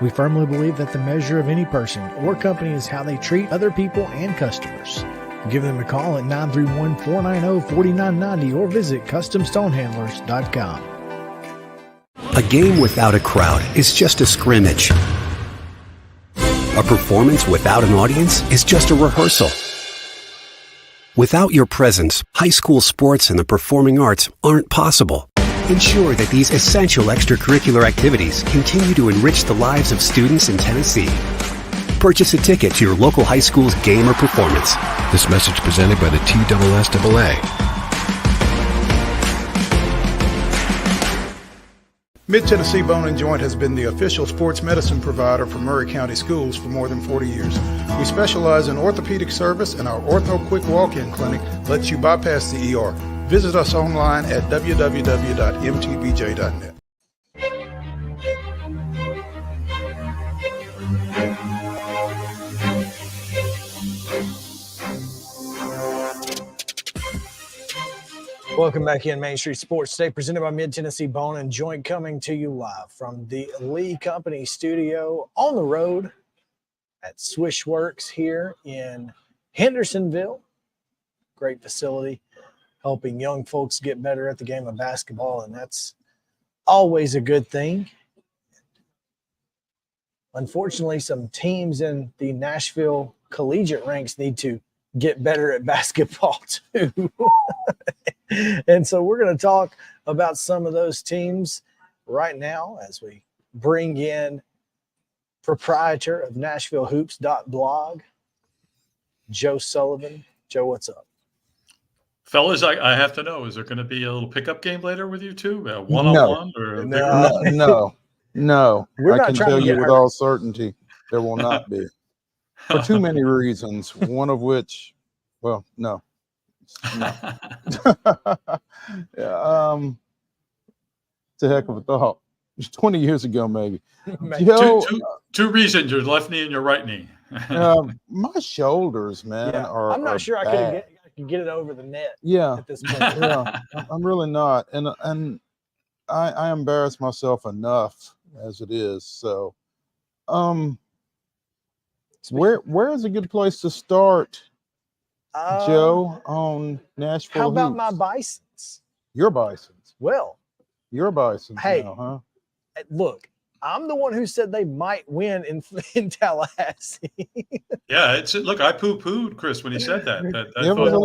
We firmly believe that the measure of any person or company is how they treat other people and customers. Give them a call at 931-490-4990 or visit CustomStonehandlers.com. A game without a crowd is just a scrimmage. A performance without an audience is just a rehearsal. Without your presence, high school sports and the performing arts aren't possible. Ensure that these essential extracurricular activities continue to enrich the lives of students in Tennessee. Purchase a ticket to your local high school's game or performance. This message presented by the TSSAA. Mid-Tennessee Bone & Joint has been the official sports medicine provider for Maury County Schools for more than 40 years. We specialize in orthopedic service, and our Ortho Quick Walk-In Clinic lets you bypass the ER. Visit us online at www.mtbj.net. Welcome back in Main Street Sports Today, presented by Mid-Tennessee Bone & Joint, coming to you live from the Lee Company studio on the road at Swishworks here in Hendersonville. Great facility, helping young folks get better at the game of basketball, and that's always a good thing. Unfortunately, some teams in the Nashville collegiate ranks need to get better at basketball too. And so we're going to talk about some of those teams right now as we bring in proprietor of NashvilleHoops.blog, Joe Sullivan. Joe, what's up? Fellas, I have to know, is there going to be a little pickup game later with you two? One-on-one? No. We're I can tell you with all certainty there will not be. For too many reasons, one of which, well, no. It's a heck of a thought. 20 years ago, maybe. Joe, two reasons: your left knee and your right knee. My shoulders, man, are. I'm not sure bad. I could get it over the net. Yeah, at this point. yeah, I'm really not, and I embarrass myself enough as it is. So, where is a good place to start? Joe, on Nashville. How about Hoops? my Bisons? Your Bisons. Well, your Bisons. Hey, now, huh? Look, I'm the one who said they might win in Tallahassee. Yeah, look. I poo-pooed Chris when he said that.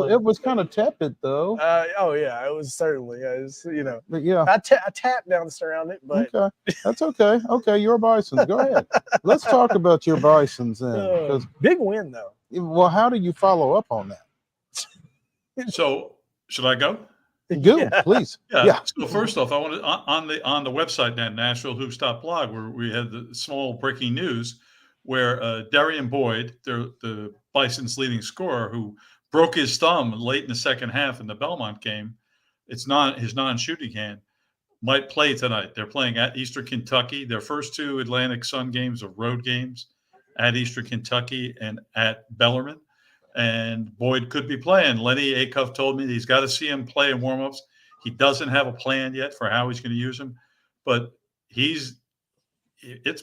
It was kind of tepid, though. Oh yeah, it was certainly. It was, But yeah, I tapped danced around it, but okay, that's okay. Okay, your Bisons. Go ahead. Let's talk about your Bisons then. Big win though. Well, how do you follow up on that? So, should I go? Good, please. Yeah. So first off, I want to on the website then, NashvilleHoops.blog, where we had the small breaking news where Darian Boyd, the Bison's leading scorer, who broke his thumb late in the second half in the Belmont game, his non-shooting hand, might play tonight. They're playing at Eastern Kentucky. Their first two Atlantic Sun games are road games, at Eastern Kentucky and at Bellarmine. And Boyd could be playing. Lenny Acuff told me he's got to see him play in warmups. He doesn't have a plan yet for how he's going to use him, but it's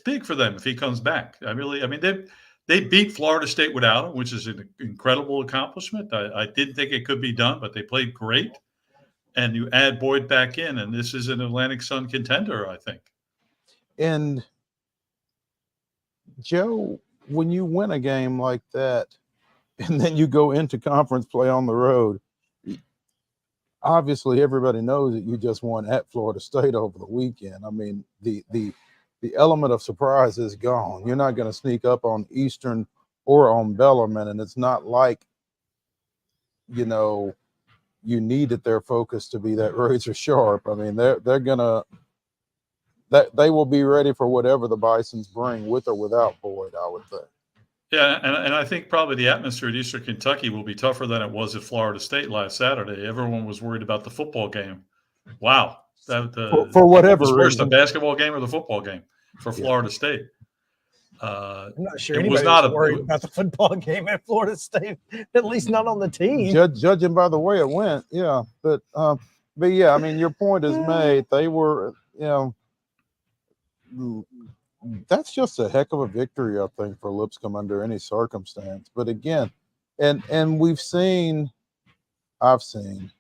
big for them if he comes back. They beat Florida State without him, which is an incredible accomplishment. I didn't think it could be done, but they played great. And you add Boyd back in, and this is an Atlantic Sun contender, I think. And Joe, when you win a game like that, and then you go into conference play on the road, obviously everybody knows that you just won at Florida State over the weekend. I mean, the element of surprise is gone. You're not going to sneak up on Eastern or on Bellarmine, and it's not like, you needed their focus to be that razor sharp. I mean, they will be ready for whatever the Bisons bring, with or without Boyd, I would think. Yeah, and I think probably the atmosphere at Eastern Kentucky will be tougher than it was at Florida State last Saturday. Everyone was worried about the football game. Wow. For whatever reason. Worse, the basketball game or the football game for Florida State? I'm not sure anybody was worried about the football game at Florida State, at least not on the team. Judging by the way it went, yeah. But yeah, I mean, your point is made. They were, that's just a heck of a victory, I think, for Lipscomb under any circumstance. But again, and I've seen,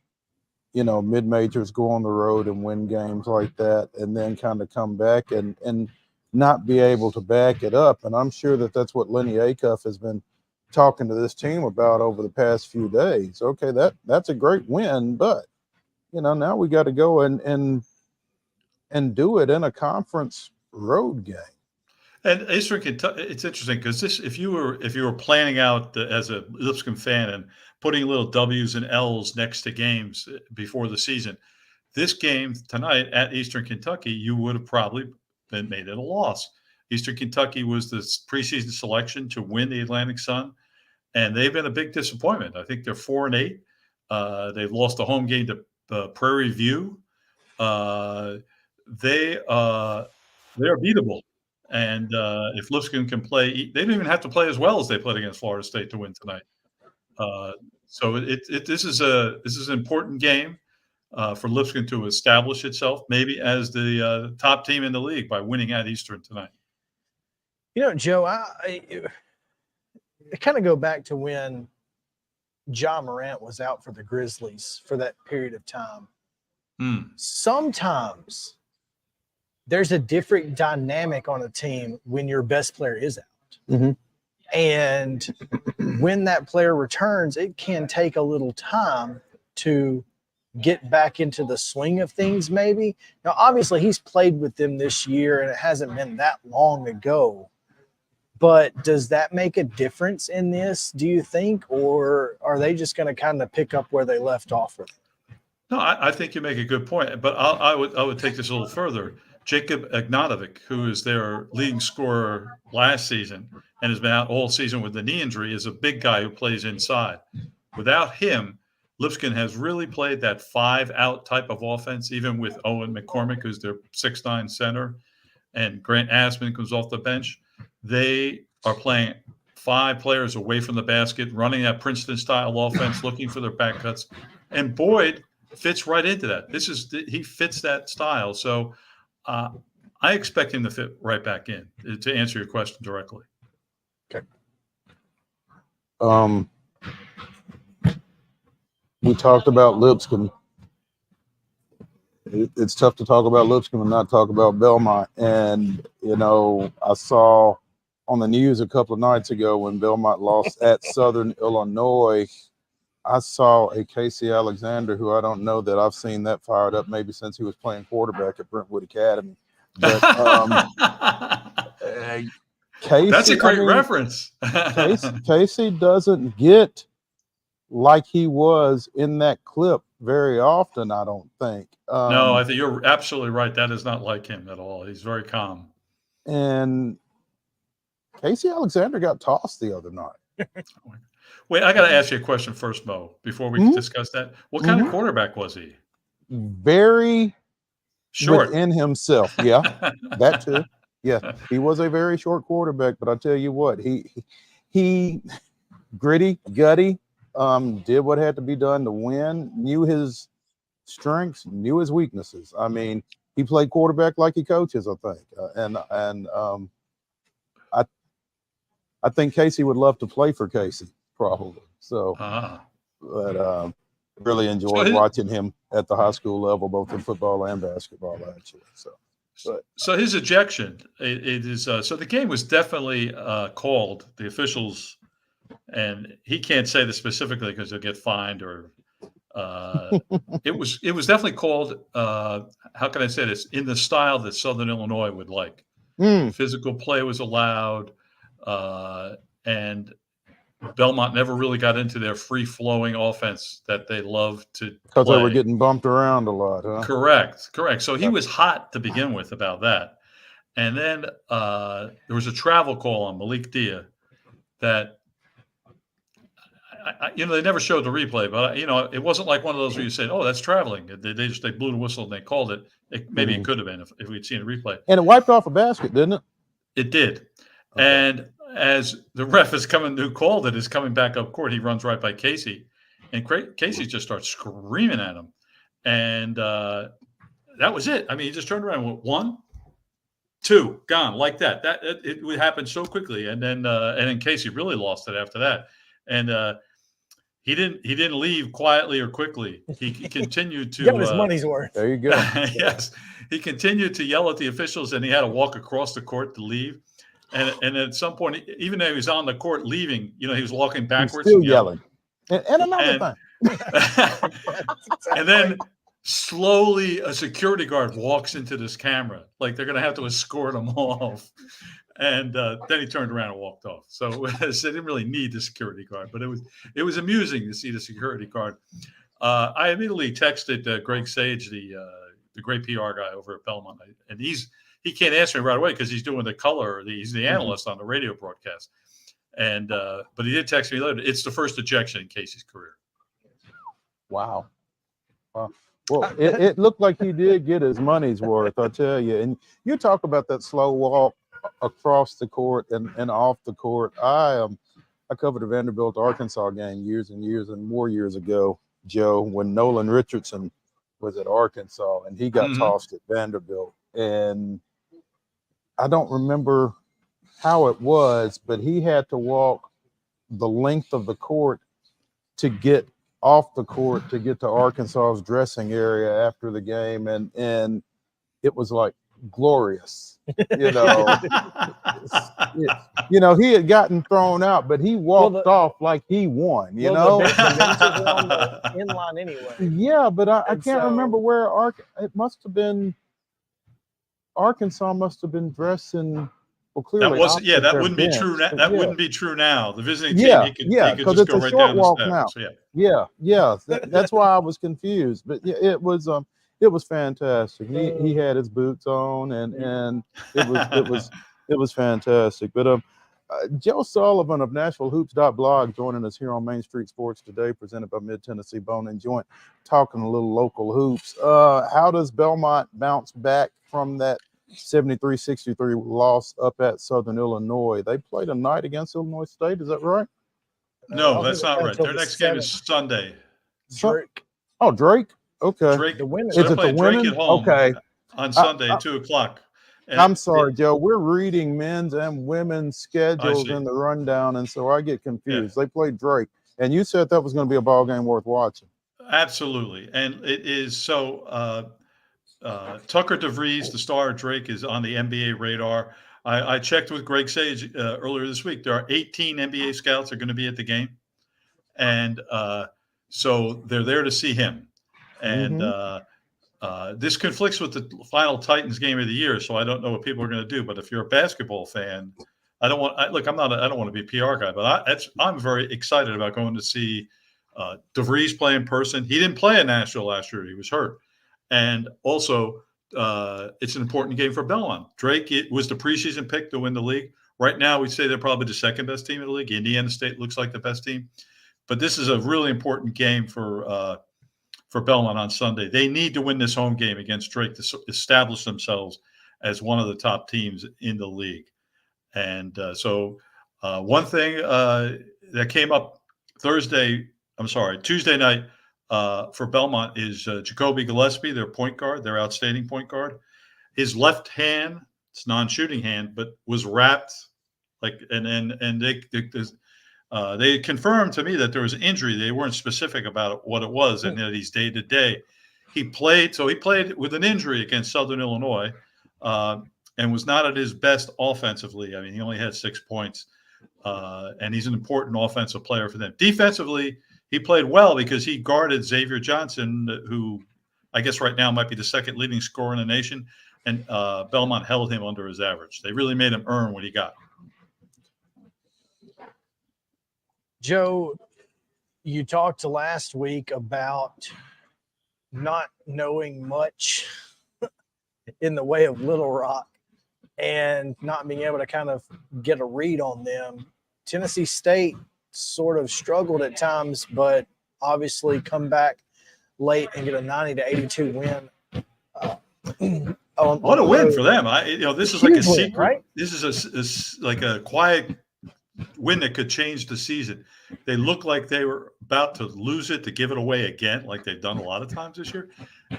mid majors go on the road and win games like that, and then kind of come back and not be able to back it up. And I'm sure that's what Lenny Acuff has been talking to this team about over the past few days. Okay, that's a great win, but now we got to go and do it in a conference road game. And Eastern Kentucky, it's interesting because if you were planning out as a Lipscomb fan and putting little W's and L's next to games before the season, this game tonight at Eastern Kentucky, you would have probably been made it a loss. Eastern Kentucky was the preseason selection to win the Atlantic Sun, and they've been a big disappointment. I think they're 4-8. They've lost a home game to Prairie View. They are beatable. And if Lipscomb can play, they don't even have to play as well as they played against Florida State to win tonight. So this is an important game for Lipscomb to establish itself, maybe as the top team in the league by winning at Eastern tonight. Joe, I kind of go back to when John Morant was out for the Grizzlies for that period of time. Sometimes there's a different dynamic on a team when your best player is out. And when that player returns, it can take a little time to get back into the swing of things, maybe. Now, obviously, he's played with them this year, and it hasn't been that long ago. But does that make a difference in this, do you think? Or are they just going to kind of pick up where they left off with? No, I think you make a good point. But I would take this a little further. Jacob Agnatovic, who is their leading scorer last season and has been out all season with the knee injury, is a big guy who plays inside. Without him, Lipscomb has really played that 5-out type of offense, even with Owen McCormick, who's their 6'9" center, and Grant Asman comes off the bench. They are playing 5 players away from the basket, running that Princeton-style offense, looking for their back cuts. And Boyd fits right into that. He fits that style. So I expect him to fit right back in, to answer your question directly. Okay. We talked about Lipscomb. It's tough to talk about Lipscomb and not talk about Belmont. And, I saw on the news a couple of nights ago when Belmont lost at Southern Illinois, I saw a Casey Alexander, who I don't know that I've seen that fired up maybe since he was playing quarterback at Brentwood Academy. But Casey, that's a great reference. Casey doesn't get like he was in that clip very often, I don't think. No, I think you're absolutely right. That is not like him at all. He's very calm. And Casey Alexander got tossed the other night. Wait, I got to ask you a question first, Mo, before we discuss that. What kind of quarterback was he? Very short within himself. Yeah, that too. Yeah, he was a very short quarterback, but I tell you what, he gritty, gutty, did what had to be done to win, knew his strengths, knew his weaknesses. I mean, he played quarterback like he coaches, I think. I think Casey would love to play for Casey, probably. So, but really enjoyed watching him at the high school level, both in football and basketball, actually. So his ejection, it is so the game was definitely called. The officials, and he can't say this specifically because he'll get fined or. It was definitely called. How can I say this? In the style that Southern Illinois would like. Physical play was allowed, and Belmont never really got into their free-flowing offense that they love to because play. They were getting bumped around a lot, huh? Correct. So he was hot to begin with about that. And then there was a travel call on Malik Dia that, they never showed the replay, but, it wasn't like one of those where you said, oh, that's traveling. They blew the whistle and they called it. Maybe it could have been if we'd seen a replay. And it wiped off a basket, didn't it? It did. Okay. And as the ref who called it is coming back up court, he runs right by Casey, and Casey just starts screaming at him. And that was it. I mean, he just turned around and went, 1, 2 gone like that. It would happen so quickly, and then Casey really lost it after that. And he didn't leave quietly or quickly. He continued to Got his money's worth. There you go. Yes, he continued to yell at the officials, and he had to walk across the court to leave. And at some point, even though he was on the court leaving, he was walking backwards. He's still yelling. And another thing. And then slowly a security guard walks into this camera, like they're going to have to escort him off. And then he turned around and walked off. So they didn't really need the security guard, but it was amusing to see the security guard. I immediately texted Greg Sage, the great PR guy over at Belmont, and he can't answer me right away because he's doing the color. He's the analyst on the radio broadcast. And but he did text me later. It's the first ejection in Casey's career. Wow. Well, it looked like he did get his money's worth, I'll tell you. And you talk about that slow walk across the court and off the court. I covered a Vanderbilt Arkansas game years and years and more years ago, Joe, when Nolan Richardson was at Arkansas and he got tossed at Vanderbilt. And I don't remember how it was, but he had to walk the length of the court to get off the court to get to Arkansas's dressing area after the game. And it was like glorious. He had gotten thrown out, but he walked off like he won, The Bengals were on the in line anyway. Yeah, but I can't remember where it must have been. Arkansas must have been dressed in. Well, clearly that wouldn't be true. That wouldn't be true now. The visiting team, he could just go right down the steps. Now. Yeah. That's why I was confused. But yeah, it was fantastic. He had his boots on, and it was fantastic. But Joe Sullivan of NashvilleHoops.blog joining us here on Main Street Sports today, presented by Mid Tennessee Bone and Joint, talking a little local hoops. How does Belmont bounce back from that 73-63 loss up at Southern Illinois? They play tonight against Illinois State. Is that right? No, that's not right. Their next game is Sunday. Drake. Oh, Drake. Okay. Drake. The winner. So they're playing Drake at home. Okay. On Sunday, 2:00. I'm sorry, Joe. We're reading men's and women's schedules in the rundown, and so I get confused. They played Drake, and you said that was going to be a ball game worth watching. Absolutely, and it is so. Tucker DeVries, the star of Drake, is on the NBA radar. I checked with Greg Sage earlier this week. There are 18 NBA scouts that are going to be at the game, and so they're there to see him. And this conflicts with the final Titans game of the year, so I don't know what people are going to do. But if you're a basketball fan, I don't want to be a PR guy, but I'm very excited about going to see DeVries play in person. He didn't play in Nashville last year; he was hurt. And also, it's an important game for Belmont. Drake was the preseason pick to win the league. Right now, we'd say they're probably the second best team in the league. Indiana State looks like the best team. But this is a really important game for Belmont on Sunday. They need to win this home game against Drake to establish themselves as one of the top teams in the league. And so one thing that came up Tuesday night, for Belmont is Jacoby Gillespie, their point guard, their outstanding point guard. His left hand, it's non-shooting hand, but was wrapped and they confirmed to me that there was an injury. They weren't specific about what it was, and that he's day to day. He played with an injury against Southern Illinois, and was not at his best offensively. I mean, he only had 6 points, and he's an important offensive player for them. Defensively, he played well because he guarded Xavier Johnson, who I guess right now might be the second leading scorer in the nation, and Belmont held him under his average. They really made him earn what he got. Joe, you talked last week about not knowing much in the way of Little Rock and not being able to kind of get a read on them. Tennessee State sort of struggled at times, but obviously come back late and get a 90-82 win. What a win for them! This is like a secret. Right? This is like a quiet win that could change the season. They look like they were about to lose it, to give it away again, like they've done a lot of times this year.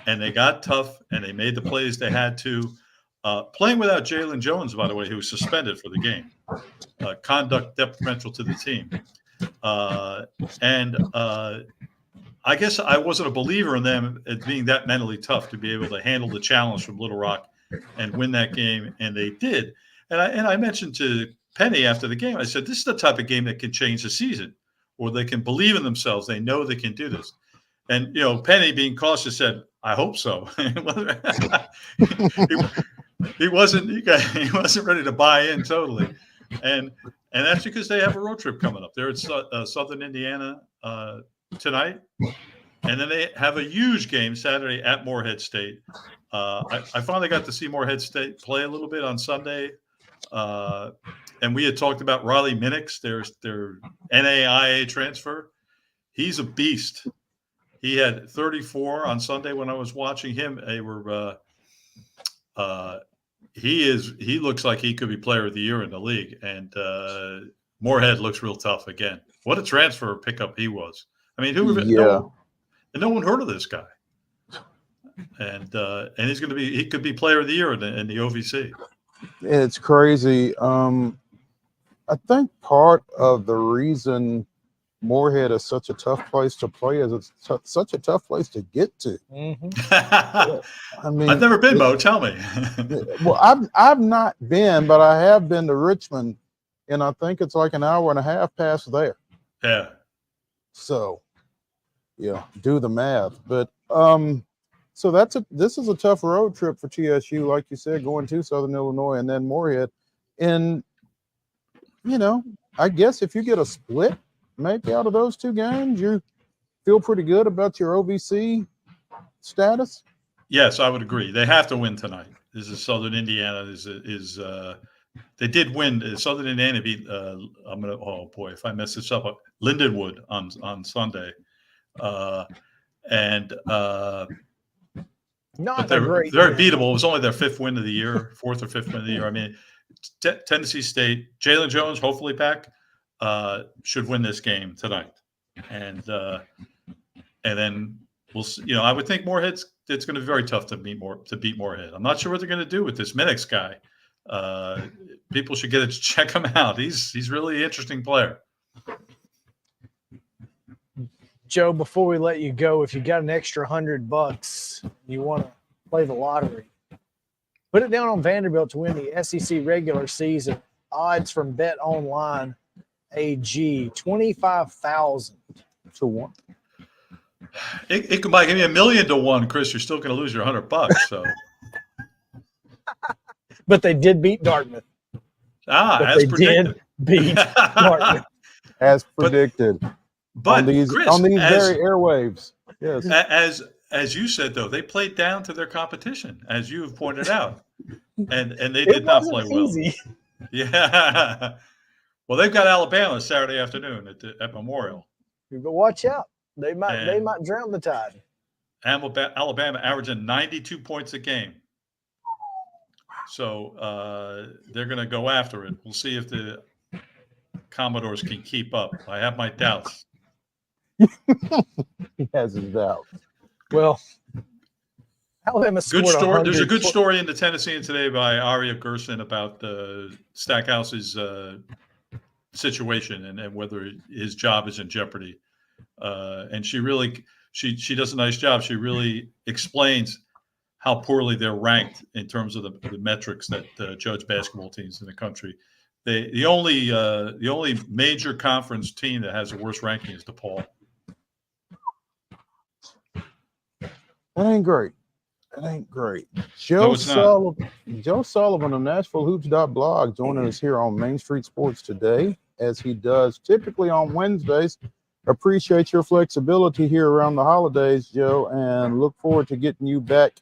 And they got tough and they made the plays they had to. Playing without Jalen Jones, by the way, who was suspended for the game. Conduct detrimental to the team. I guess I wasn't a believer in them as being that mentally tough to be able to handle the challenge from Little Rock and win that game, and they did. And I mentioned to Penny after the game, I said, this is the type of game that can change the season, or they can believe in themselves. They know they can do this. And, Penny, being cautious, said, I hope so. he wasn't ready to buy in totally. And that's because they have a road trip coming up. They're at Southern Indiana tonight. And then they have a huge game Saturday at Morehead State. I finally got to see Morehead State play a little bit on Sunday. And we had talked about Riley Minix, their NAIA transfer. He's a beast. He had 34 on Sunday when I was watching him. He looks like he could be player of the year in the league. And Morehead looks real tough again. What a transfer pickup he was. I mean, no one heard of this guy. And he's going to be, he could be player of the year in the OVC. It's crazy. I think part of the reason Morehead is such a tough place to play is it's such a tough place to get to. I mean, I've never been, Mo. Tell me. Well, I've not been, but I have been to Richmond, and I think it's like an hour and a half past there. Yeah. So, do the math. But so this is a tough road trip for TSU, like you said, going to Southern Illinois and then Morehead. And I guess if you get a split maybe out of those two games, you feel pretty good about your OVC status? Yes, I would agree. They have to win tonight. This is Southern Indiana. They did win. Southern Indiana beat. If I mess this up, Lindenwood on Sunday, they're beatable. It was only their fourth or fifth win of the year. I mean, Tennessee State, Jalen Jones, hopefully back, should win this game tonight, and then we'll see. I would think Morehead's. It's going to be very tough to beat Morehead. I'm not sure what they're going to do with this Minix guy. People should get to check him out. He's really an interesting player. Joe, before we let you go, if you got an extra $100, you want to play the lottery, put it down on Vanderbilt to win the SEC regular season. Odds from Bet Online AG 25,000 to 1. It might give me $1 million to 1, Chris. You're still going to lose your $100. So, but they did beat Dartmouth. As predicted. Beat Dartmouth as predicted. But on these Chris, very airwaves. Yes. As you said, though, they played down to their competition, as you have pointed out, and they did not play well. Easy. Yeah. Well, they've got Alabama Saturday afternoon at Memorial. But watch out. They might drown the tide. Alabama averaging 92 points a game. So they're going to go after it. We'll see if the Commodores can keep up. I have my doubts. He has his doubts. Well, Alabama scored good story. 100. There's a good story in the Tennessean today by Aria Gerson about Stackhouse's situation and whether his job is in jeopardy. And she does a nice job. She really explains how poorly they're ranked in terms of the metrics that judge basketball teams in the country. The only major conference team that has a worse ranking is DePaul. That ain't great. Joe Sullivan of NashvilleHoops.blog joining us here on Main Street Sports today, as he does typically on Wednesdays. Appreciate your flexibility here around the holidays, Joe, and look forward to getting you back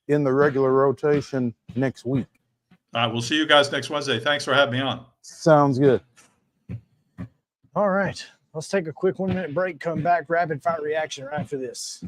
in the regular rotation next week. We'll see you guys next Wednesday. Thanks for having me on. Sounds good. All right. Let's take a quick 1-minute break. Come back. Rapid fire reaction right after this.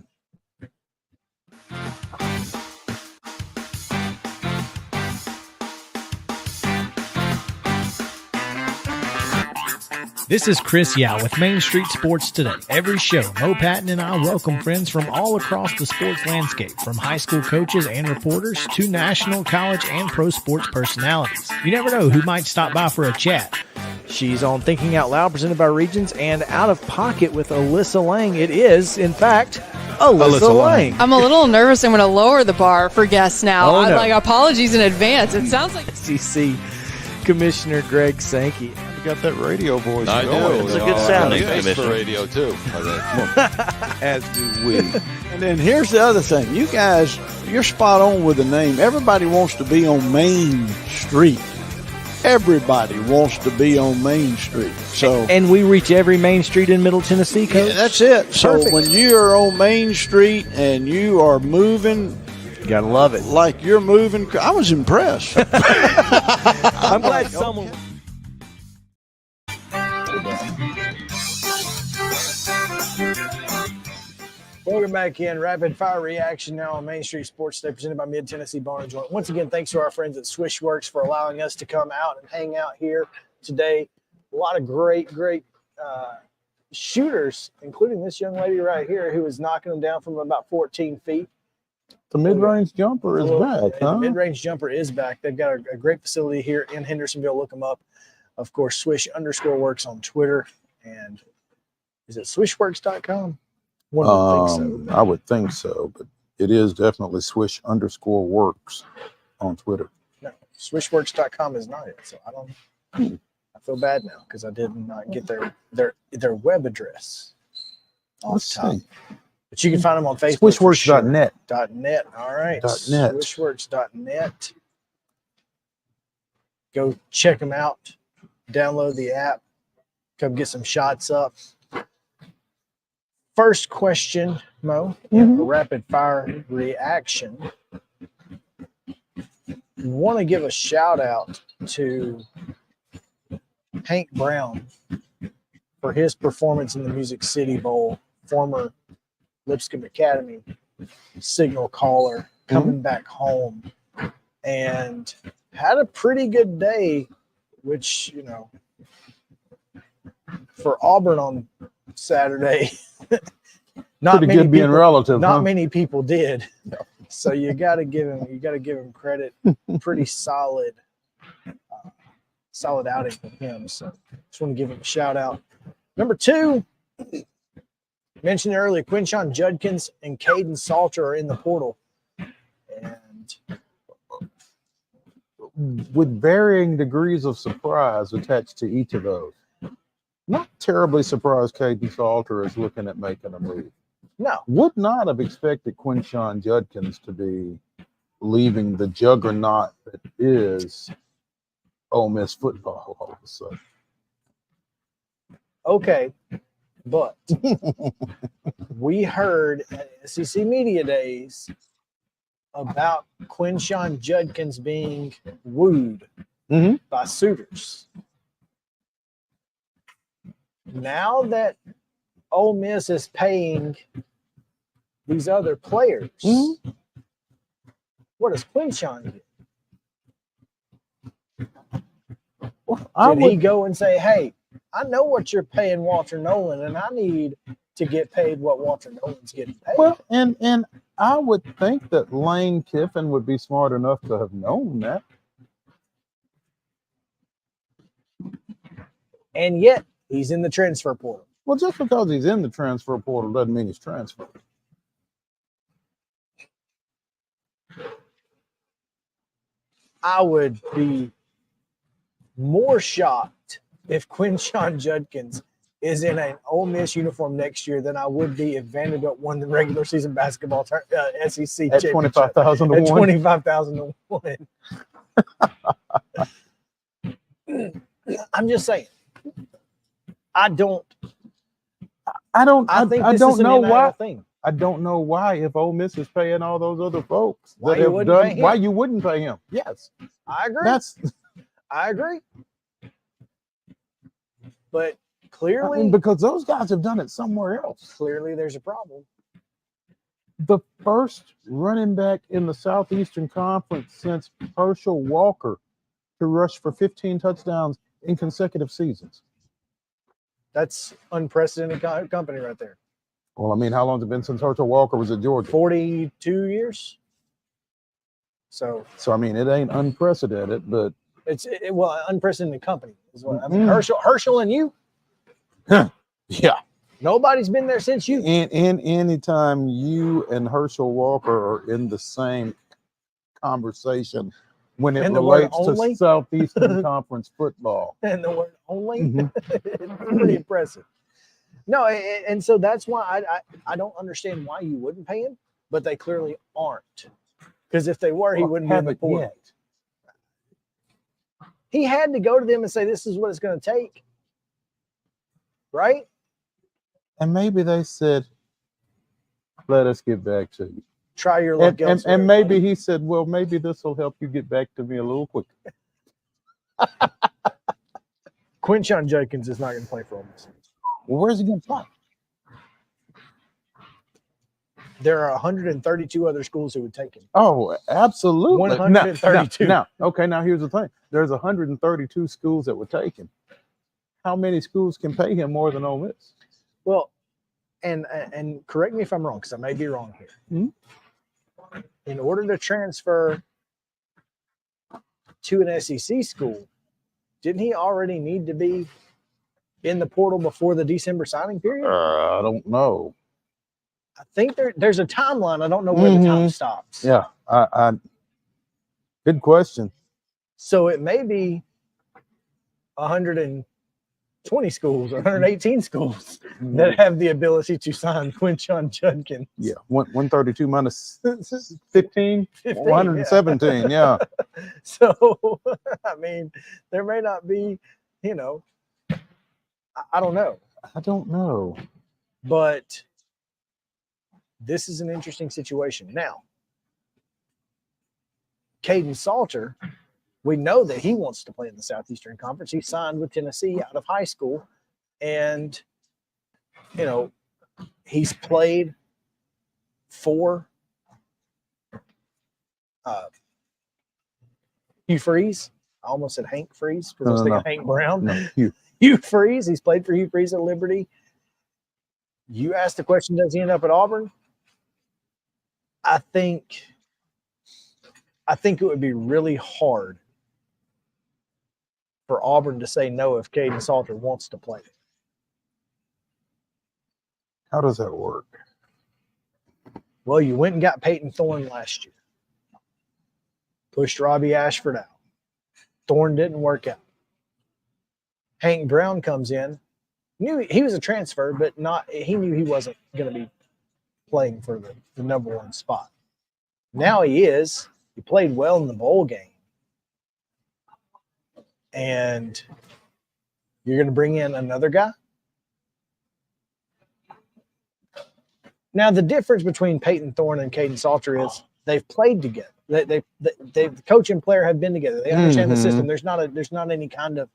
This is Chris Yao with Main Street Sports Today. Every show, Mo Patton and I welcome friends from all across the sports landscape, from high school coaches and reporters to national, college, and pro sports personalities. You never know who might stop by for a chat. She's on Thinking Out Loud, presented by Regions, and Out of Pocket with Alyssa Lang. It is, in fact, Alyssa Lang. I'm a little nervous. I'm going to lower the bar for guests now. Oh, no. Apologies in advance. It sounds like SEC Commissioner Greg Sankey. You got that radio voice. I do. It's a good sound. Thanks for radio too. As do we. And then here's the other thing. You guys, you're spot on with the name. Everybody wants to be on Main Street. Everybody wants to be on Main Street. So, and we reach every main street in Middle Tennessee, Coach. Yeah, that's it. So Perfect. when you're on Main Street and you are moving, you gotta love it. Like you're moving. I was impressed. I'm glad someone. Welcome back in. Rapid fire reaction now on Main Street Sports Today, presented by Mid Tennessee Bar and Joint. Once again, thanks to our friends at Swishworks for allowing us to come out and hang out here today. A lot of great shooters, including this young lady right here who is knocking them down from about 14 feet. The mid-range jumper is back, huh? The mid-range jumper is back. They've got a great facility here in Hendersonville. Look them up. Of course, Swish_works on Twitter. And is it swishworks.com? I would think so, but it is definitely Swish_works on Twitter. No, swishworks.com is not it. So I don't know. I feel bad now because I did not get their web address. Let's see. But you can find them on Facebook. Swishworks.net. .net. All right. .net. Swishworks.net. Go check them out. Download the app. Come get some shots up. First question, Mo, in the rapid fire reaction. Want to give a shout out to Hank Brown for his performance in the Music City Bowl, former Lipscomb Academy signal caller, coming back home, and had a pretty good day, which, you know, for Auburn on Saturday, not many people, being relative. Not many people did. So you got to give him credit. Pretty solid outing from him. So just want to give him a shout out. Number 2, mentioned earlier, Quinshon Judkins and Caden Salter are in the portal, and with varying degrees of surprise attached to each of those. Not terribly surprised Caden Salter is looking at making a move. No. Would not have expected Quinshon Judkins to be leaving the juggernaut that is Ole Miss football all of a sudden. Okay, but we heard at SEC Media Days about Quinshon Judkins being wooed by suitors. Now that Ole Miss is paying these other players, what does Quinshon get? Did he go and say, hey, I know what you're paying Walter Nolan, and I need to get paid what Walter Nolan's getting paid? Well, and I would think that Lane Kiffin would be smart enough to have known that. And yet, he's in the transfer portal. Well, just because he's in the transfer portal doesn't mean he's transferred. I would be more shocked if Quinshon Judkins is in an Ole Miss uniform next year than I would be if Vanderbilt won the regular season basketball SEC at championship 25,000 to 1. At 25,000 to 1. I'm just saying. I don't know why. I don't know why if Ole Miss is paying all those other folks why that have done why you wouldn't pay him. Yes, I agree. I agree. But clearly, because those guys have done it somewhere else. Clearly, there's a problem. The first running back in the Southeastern Conference since Herschel Walker to rush for 15 touchdowns in consecutive seasons. That's unprecedented company right there. Well, I mean, how long has it been since Herschel Walker was at Georgia? 42 years. So I mean, it ain't unprecedented, but it's unprecedented company is what I mean. Herschel and you. Yeah. Nobody's been there since you. In anytime you and Herschel Walker are in the same conversation when it relates to Southeastern Conference football. And the word only, Mhm. it's pretty impressive. No, and so that's why I don't understand why you wouldn't pay him, but they clearly aren't. Because if they were, he wouldn't be in the portal. Yet. He had to go to them and say, "This is what it's going to take," right? And maybe they said, "Let us get back to you. Try your luck elsewhere." And maybe he said, "Well, maybe this will help you get back to me a little quicker." Quinshon Judkins is not going to play for Ole Miss. Well, where's he going to play? There are 132 other schools who would take him. Oh, absolutely. 132. Now, here's the thing. There's 132 schools that would take him. How many schools can pay him more than Ole Miss? Well, and correct me if I'm wrong, because I may be wrong here. Mm-hmm. In order to transfer to an SEC school, didn't he already need to be in the portal before the December signing period? I don't know. I think there's a timeline. I don't know where the time stops. Yeah, I good question. So it may be 120 schools or 118 schools that have the ability to sign Quinshon Judkins. Yeah, 132 minus 15, 117. Yeah. So, I mean, there may not be, I don't know. I don't know. But this is an interesting situation. Now, Caden Salter, we know that he wants to play in the Southeastern Conference. He signed with Tennessee out of high school. And, he's played for Hugh Freeze. I almost said Hank Freeze because I was thinking Hank Brown. No, Hugh Freeze. He's played for Hugh Freeze at Liberty. You asked the question, does he end up at Auburn? I think it would be really hard for Auburn to say no if Caden Salter wants to play. How does that work? Well, you went and got Peyton Thorne last year. Pushed Robbie Ashford out. Thorne didn't work out. Hank Brown comes in. Knew he was a transfer, but he knew he wasn't going to be playing for the number one spot. Now he is. He played well in the bowl game. And you're going to bring in another guy? Now, the difference between Peyton Thorne and Caden Salter is they've played together. The coach and player have been together. They understand the system. There's not any kind of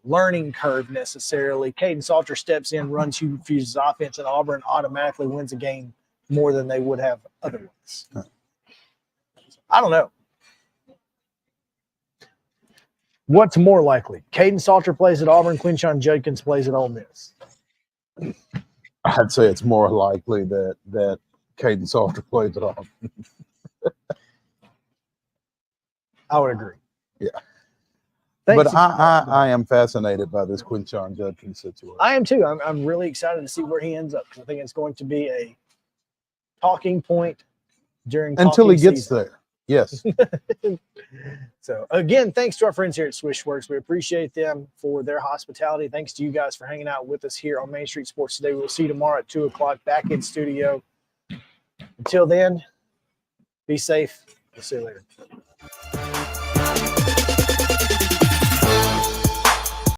learning curve necessarily. Caden Salter steps in, runs Hugh Freeze's offense, and Auburn automatically wins a game more than they would have otherwise. I don't know. What's more likely? Caden Salter plays at Auburn, Quinshon Judkins plays at Ole Miss. I'd say it's more likely that Caden Salter plays at Auburn. I would agree. Yeah. Thanks. But I am fascinated by this Quinshon Judkins situation. I am too. I'm really excited to see where he ends up because I think it's going to be a talking point until he gets there. Yes. So again, thanks to our friends here at Swishworks. We appreciate them for their hospitality. Thanks to you guys for hanging out with us here on Main Street Sports today. We'll see you tomorrow at 2:00 back in studio. Until then, be safe. We'll see you later.